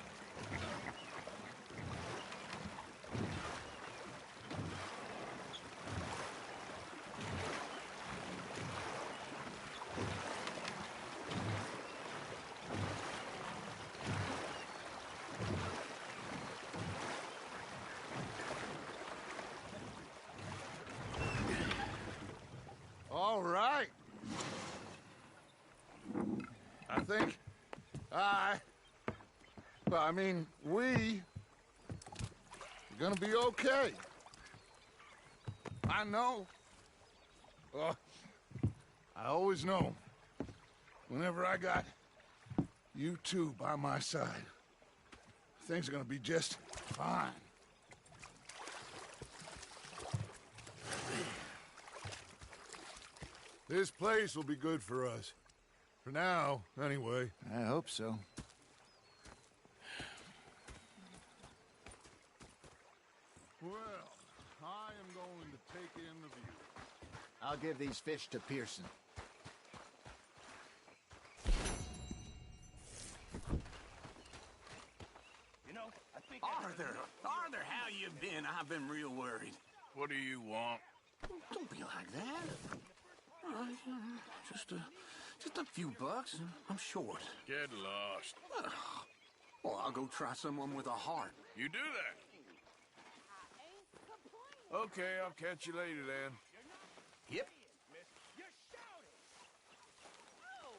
All right. I think we are gonna be okay. I know. I always know. Whenever I got you two by my side, things are gonna be just fine. This place will be good for us. For now, anyway. I hope so. Well, I am going to take in the view. I'll give these fish to Pearson. You know, I think Arthur, how you been? I've been real worried. What do you want? Don't be like that. Just a few bucks. I'm short. Get lost. Well, I'll go try someone with a heart. You do that. Okay, I'll catch you later then. Yep. Oh,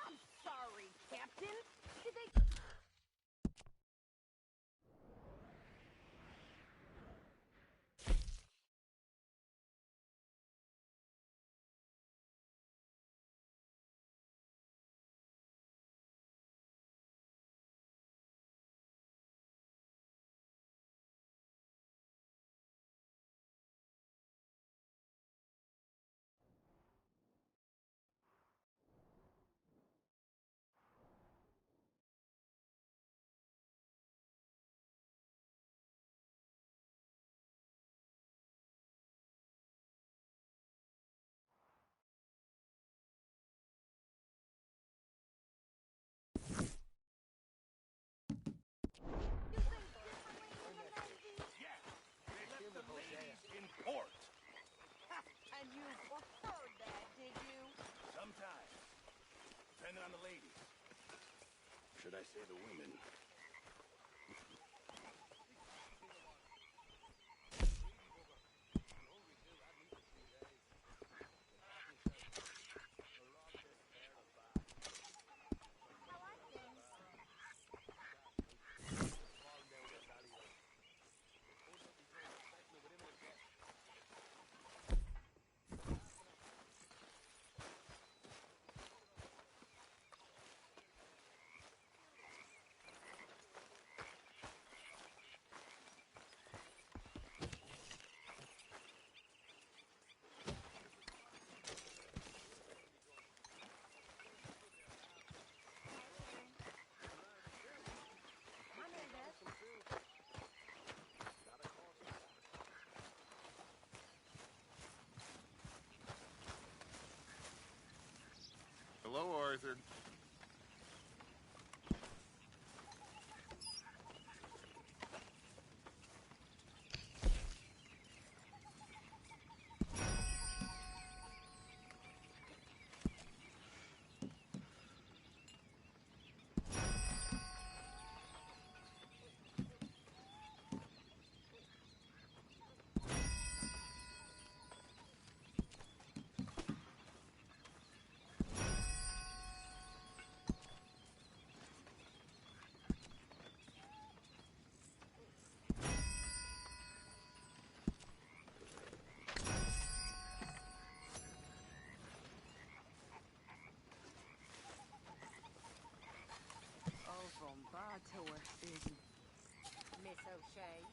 I'm sorry, Captain. Did they... in port. And you preferred that, did you? Sometimes. Depending on the ladies. Should I say the women? Hello, Arthur. door, Susan. Miss O'Shea.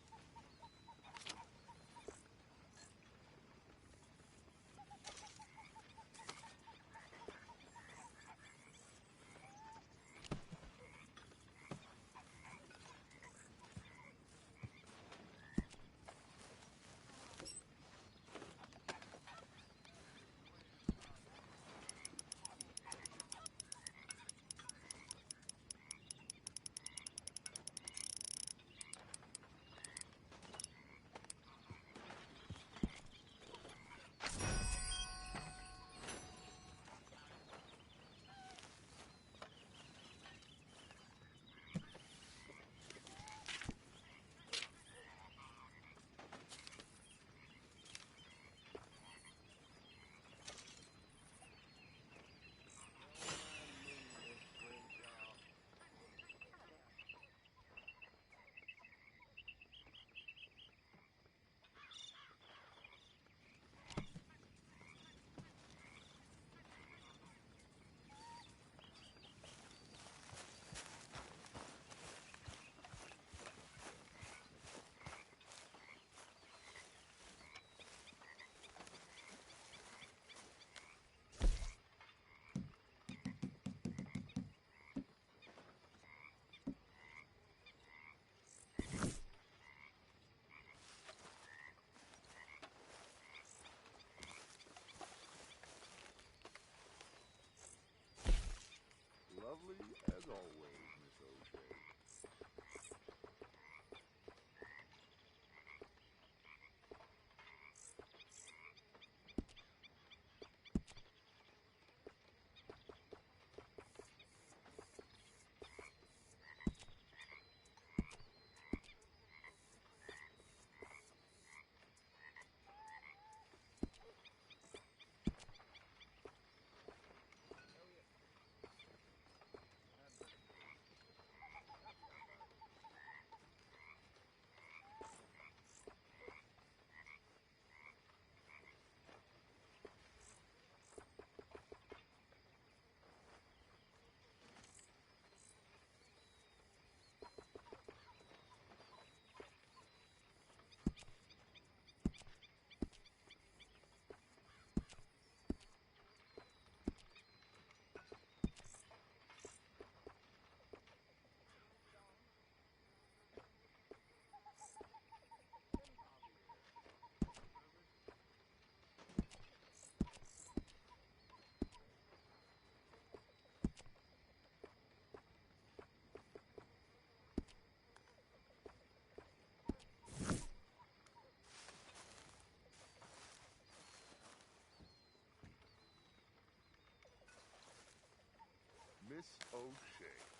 Lovely as always, Miss O'Shea. Miss O'Shea.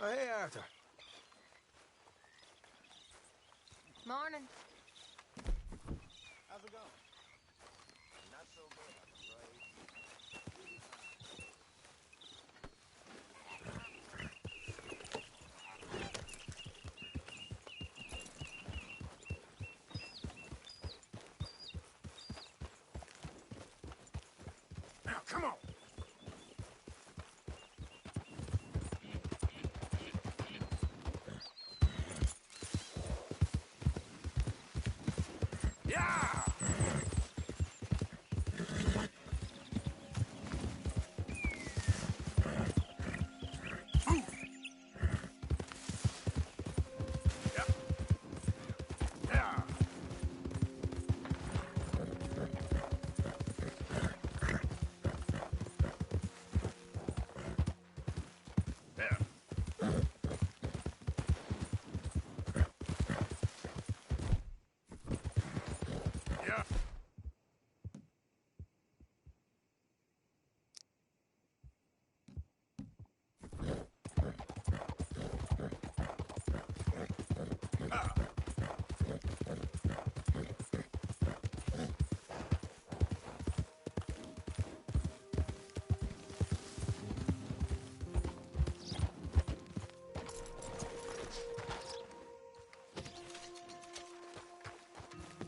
Oh, hey, Arthur. Morning. How's it going? Not so good, I'm afraid. Now, come on. Yeah!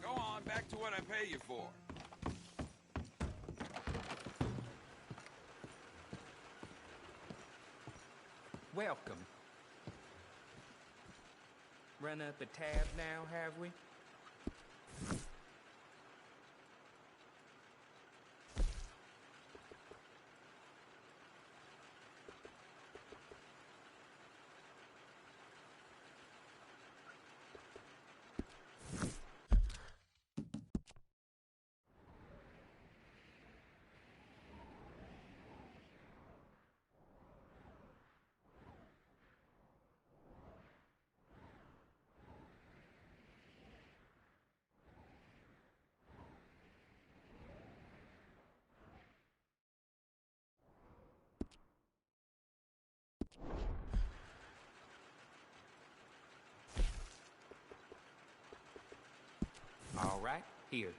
Go on, back to what I pay you for. Welcome. Run up a tab now, have we? All right, here.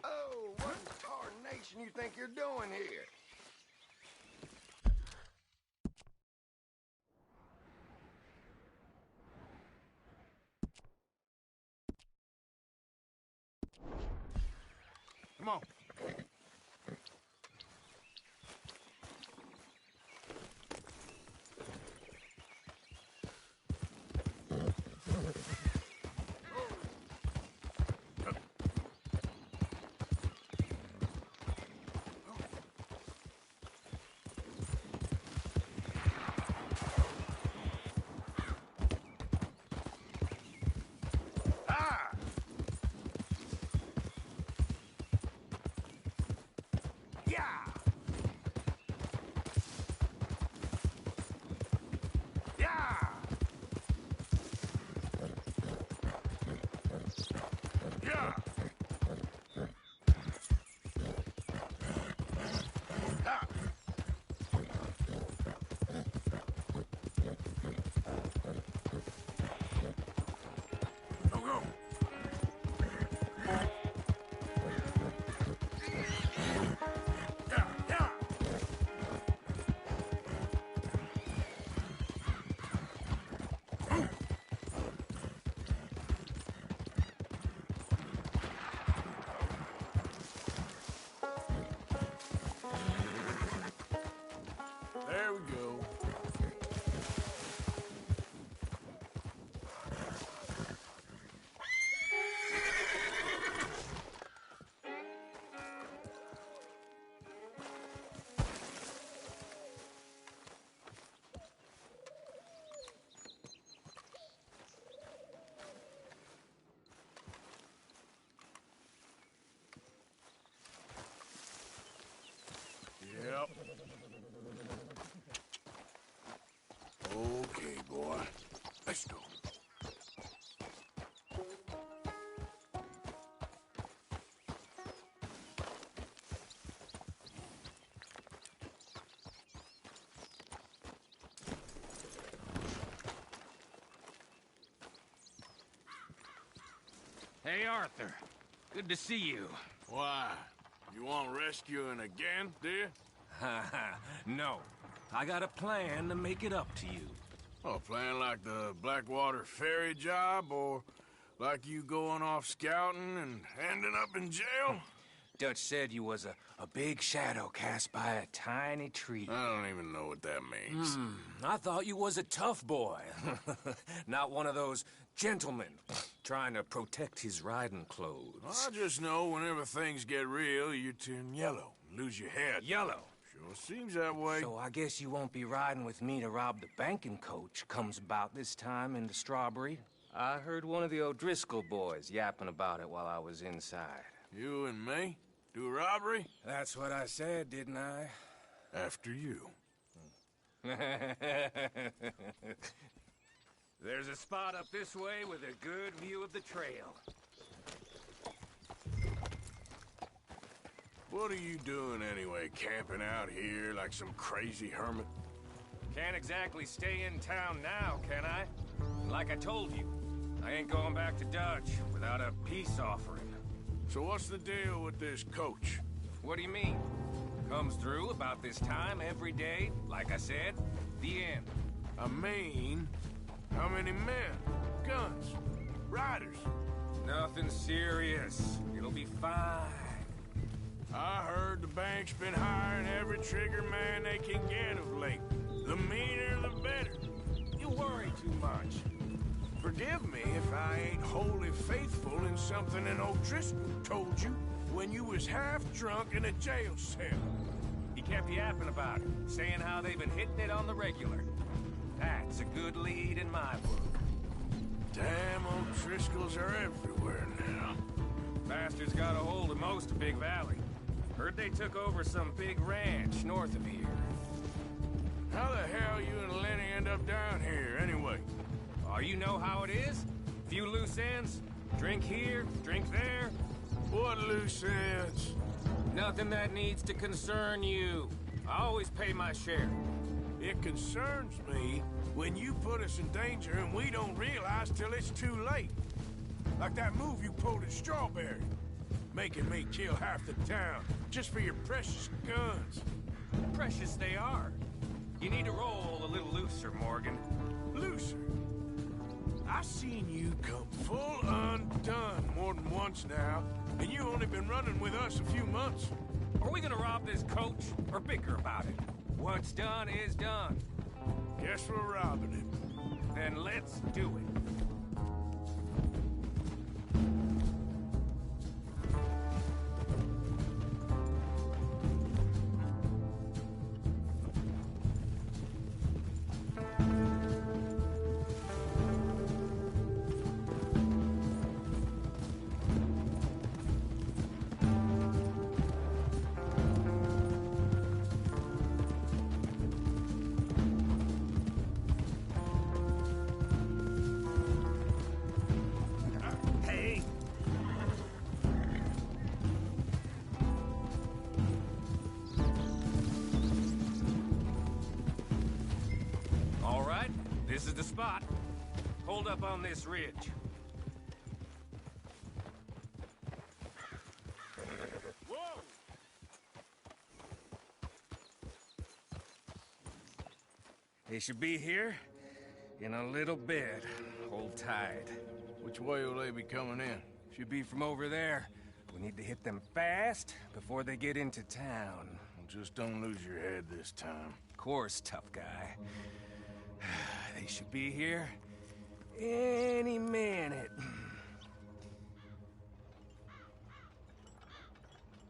Oh, what in tarnation you think you're doing here? Come on. Yep. Okay, boy. Let's go. Hey, Arthur. Good to see you. Why? You want rescuing again, dear? No. I got a plan to make it up to you. Oh, a plan like the Blackwater ferry job, or like you going off scouting and ending up in jail? Dutch said you was a big shadow cast by a tiny tree. I don't even know what that means. I thought you was a tough boy. Not one of those gentlemen trying to protect his riding clothes. I just know whenever things get real, you turn yellow, lose your head. Yellow? Sure seems that way. So I guess you won't be riding with me to rob the banking coach comes about this time in the Strawberry. I heard one of the O'Driscoll boys yapping about it while I was inside. You and me? Do a robbery? That's what I said, didn't I? After you. There's a spot up this way with a good view of the trail. What are you doing anyway, camping out here like some crazy hermit? Can't exactly stay in town now, can I? Like I told you, I ain't going back to Dutch without a peace offering. So what's the deal with this coach? What do you mean? Comes through about this time every day, like I said, the end. I mean, how many men? Guns? Riders? Nothing serious. It'll be fine. I heard the bank's been hiring every trigger man they can get of late. The meaner, the better. You worry too much. Forgive me if I ain't wholly faithful in something an O'Driscoll told you when you was half drunk in a jail cell. He kept yapping about it, saying how they've been hitting it on the regular. That's a good lead in my book. Damn O'Driscolls are everywhere now. Bastards got a hold of most of Big Valley. Heard they took over some big ranch north of here. How the hell you and Lenny end up down here, anyway? Oh, you know how it is? Few loose ends. Drink here, drink there. What loose ends? Nothing that needs to concern you. I always pay my share. It concerns me when you put us in danger and we don't realize till it's too late. Like that move you pulled at Strawberry. Making me kill half the town just for your precious guns. Precious they are. You need to roll a little looser, Morgan. Looser? I've seen you come full undone more than once now, and you only been running with us a few months. Are we gonna rob this coach or bicker about it? What's done is done. Guess we're robbing it. Then let's do it. This is the spot. Hold up on this ridge. Whoa! They should be here in a little bit. Hold tight. Which way will they be coming in? Should be from over there. We need to hit them fast before they get into town. Well, just don't lose your head this time. Of course, tough guy. They should be here any minute.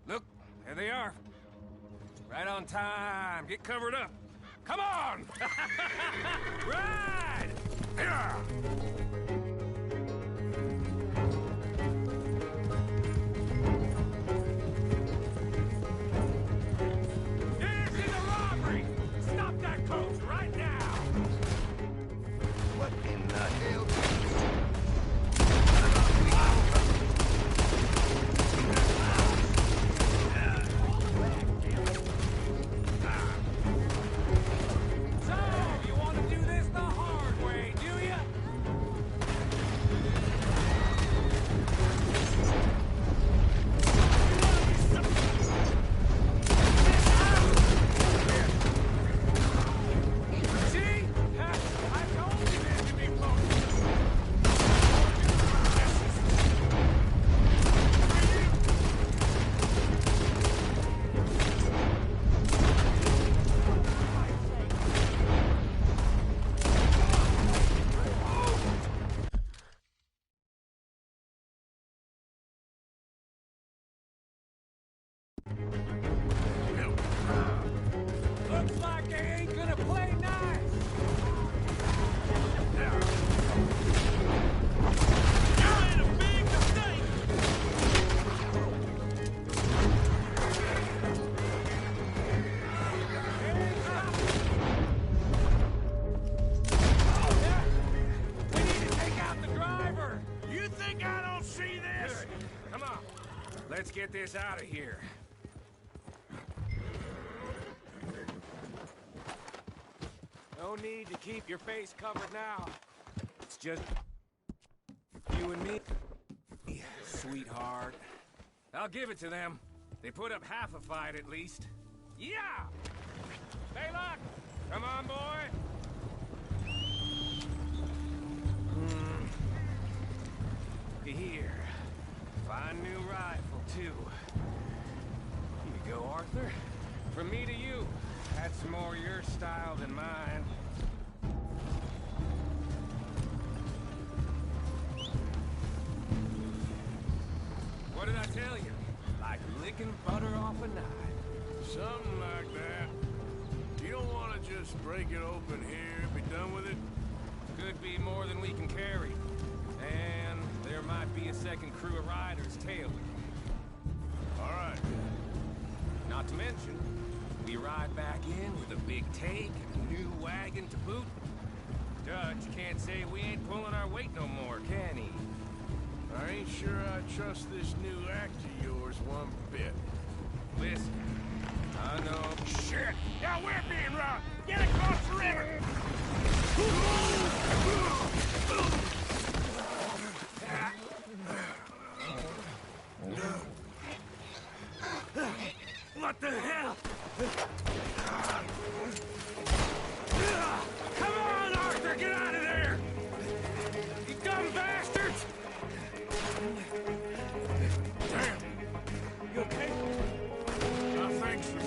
Look, there they are. Right on time. Get covered up. Come on! Ride! Yeah! This get this out of here. No need to keep your face covered now. It's just you and me, sweetheart. I'll give it to them. They put up half a fight at least. Yeah! Baylock! Come on, boy! Here. Fine new rifle, too. Here you go, Arthur. From me to you. That's more your style than mine. What did I tell you? Like licking butter off a knife. Something like that. You don't want to just break it open here, be done with it? Could be more than we can carry. And there might be a second crew of riders tailing. All right. Not to mention, we ride back in with a big take and a new wagon to boot. Dutch can't say we ain't pulling our weight no more, can he? I ain't sure I trust this new act of yours one bit. Listen, I know... Shit! Now we're being robbed! Get across the river! What the hell? Come on, Arthur! Get out of there! You dumb bastards! Damn! You okay? I think so.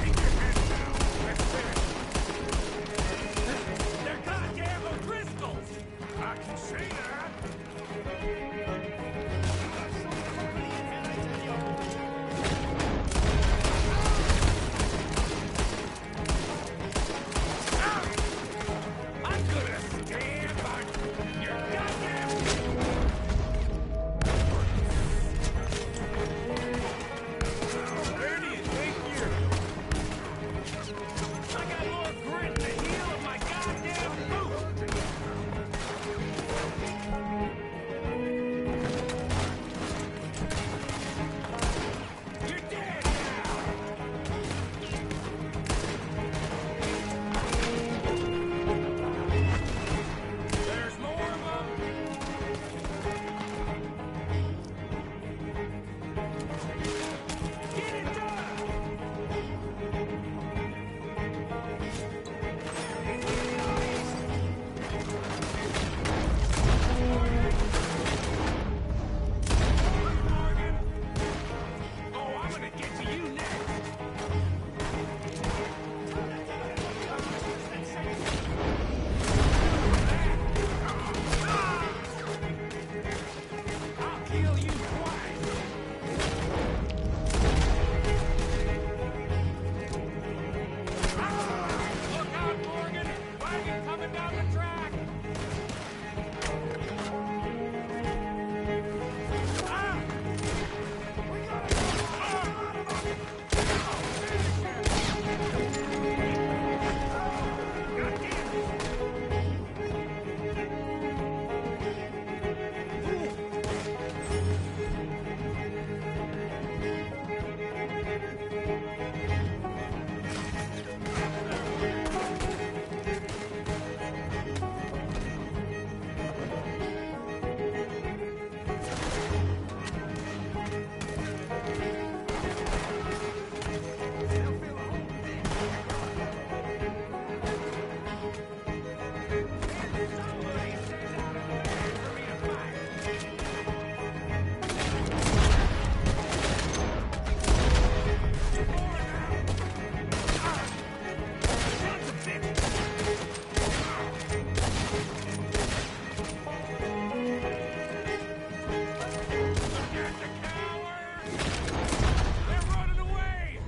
Keep your head down. Let's finish. They're goddamn O'Driscolls! I can see that. I'm gonna stand by your goddamn... Where do you think you're... I got more grit in the heel of my goddamn boot! You're dead now! There's more of them! Get it done! Oh, I'm gonna get to you next! I'll kill you twice! Look out, Morgan! Wagon coming down the track! Ah! We gotta go! They're running away!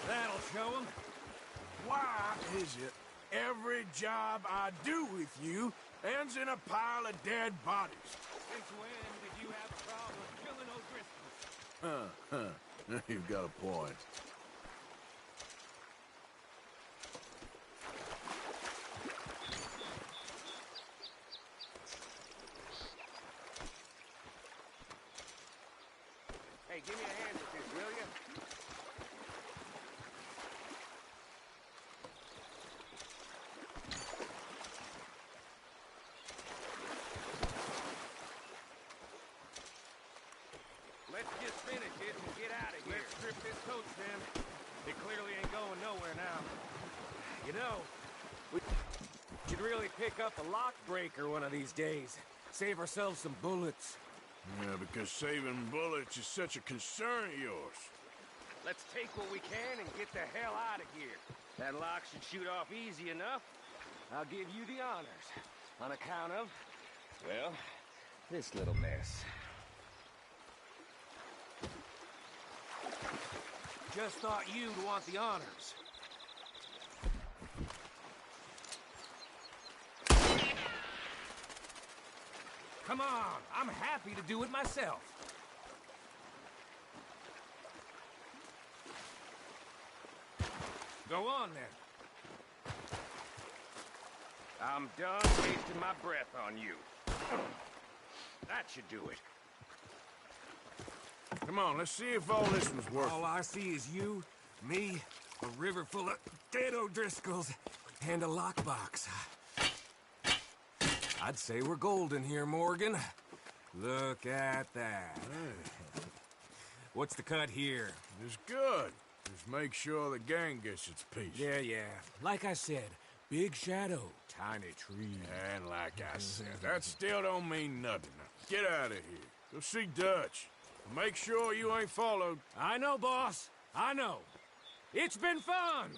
That'll show them. Why is it every job I do with you ends in a pile of dead bodies? Since when did you have a problem killing O'Driscoll? You've got a point. Hey, give me a hand with this, will you? Let's just finish it and get out of here. Let's strip this coach, then. It clearly ain't going nowhere now. You know, we should really pick up a lock breaker one of these days. Save ourselves some bullets. Yeah, because saving bullets is such a concern of yours. Let's take what we can and get the hell out of here. That lock should shoot off easy enough. I'll give you the honors. On account of, well, this little mess. Just thought you'd want the honors. Come on, I'm happy to do it myself. Go on, then. I'm done wasting my breath on you. That should do it. Come on, let's see if all this was worth it. All I see is you, me, a river full of dead O'Driscolls, and a lockbox. I'd say we're golden here, Morgan. Look at that. What's the cut here? It's good. Just make sure the gang gets its piece. Yeah. Like I said, big shadow, tiny tree. And like I said, that still don't mean nothing. Now, get out of here. Go see Dutch. Make sure you ain't followed. I know, boss. I know. It's been fun.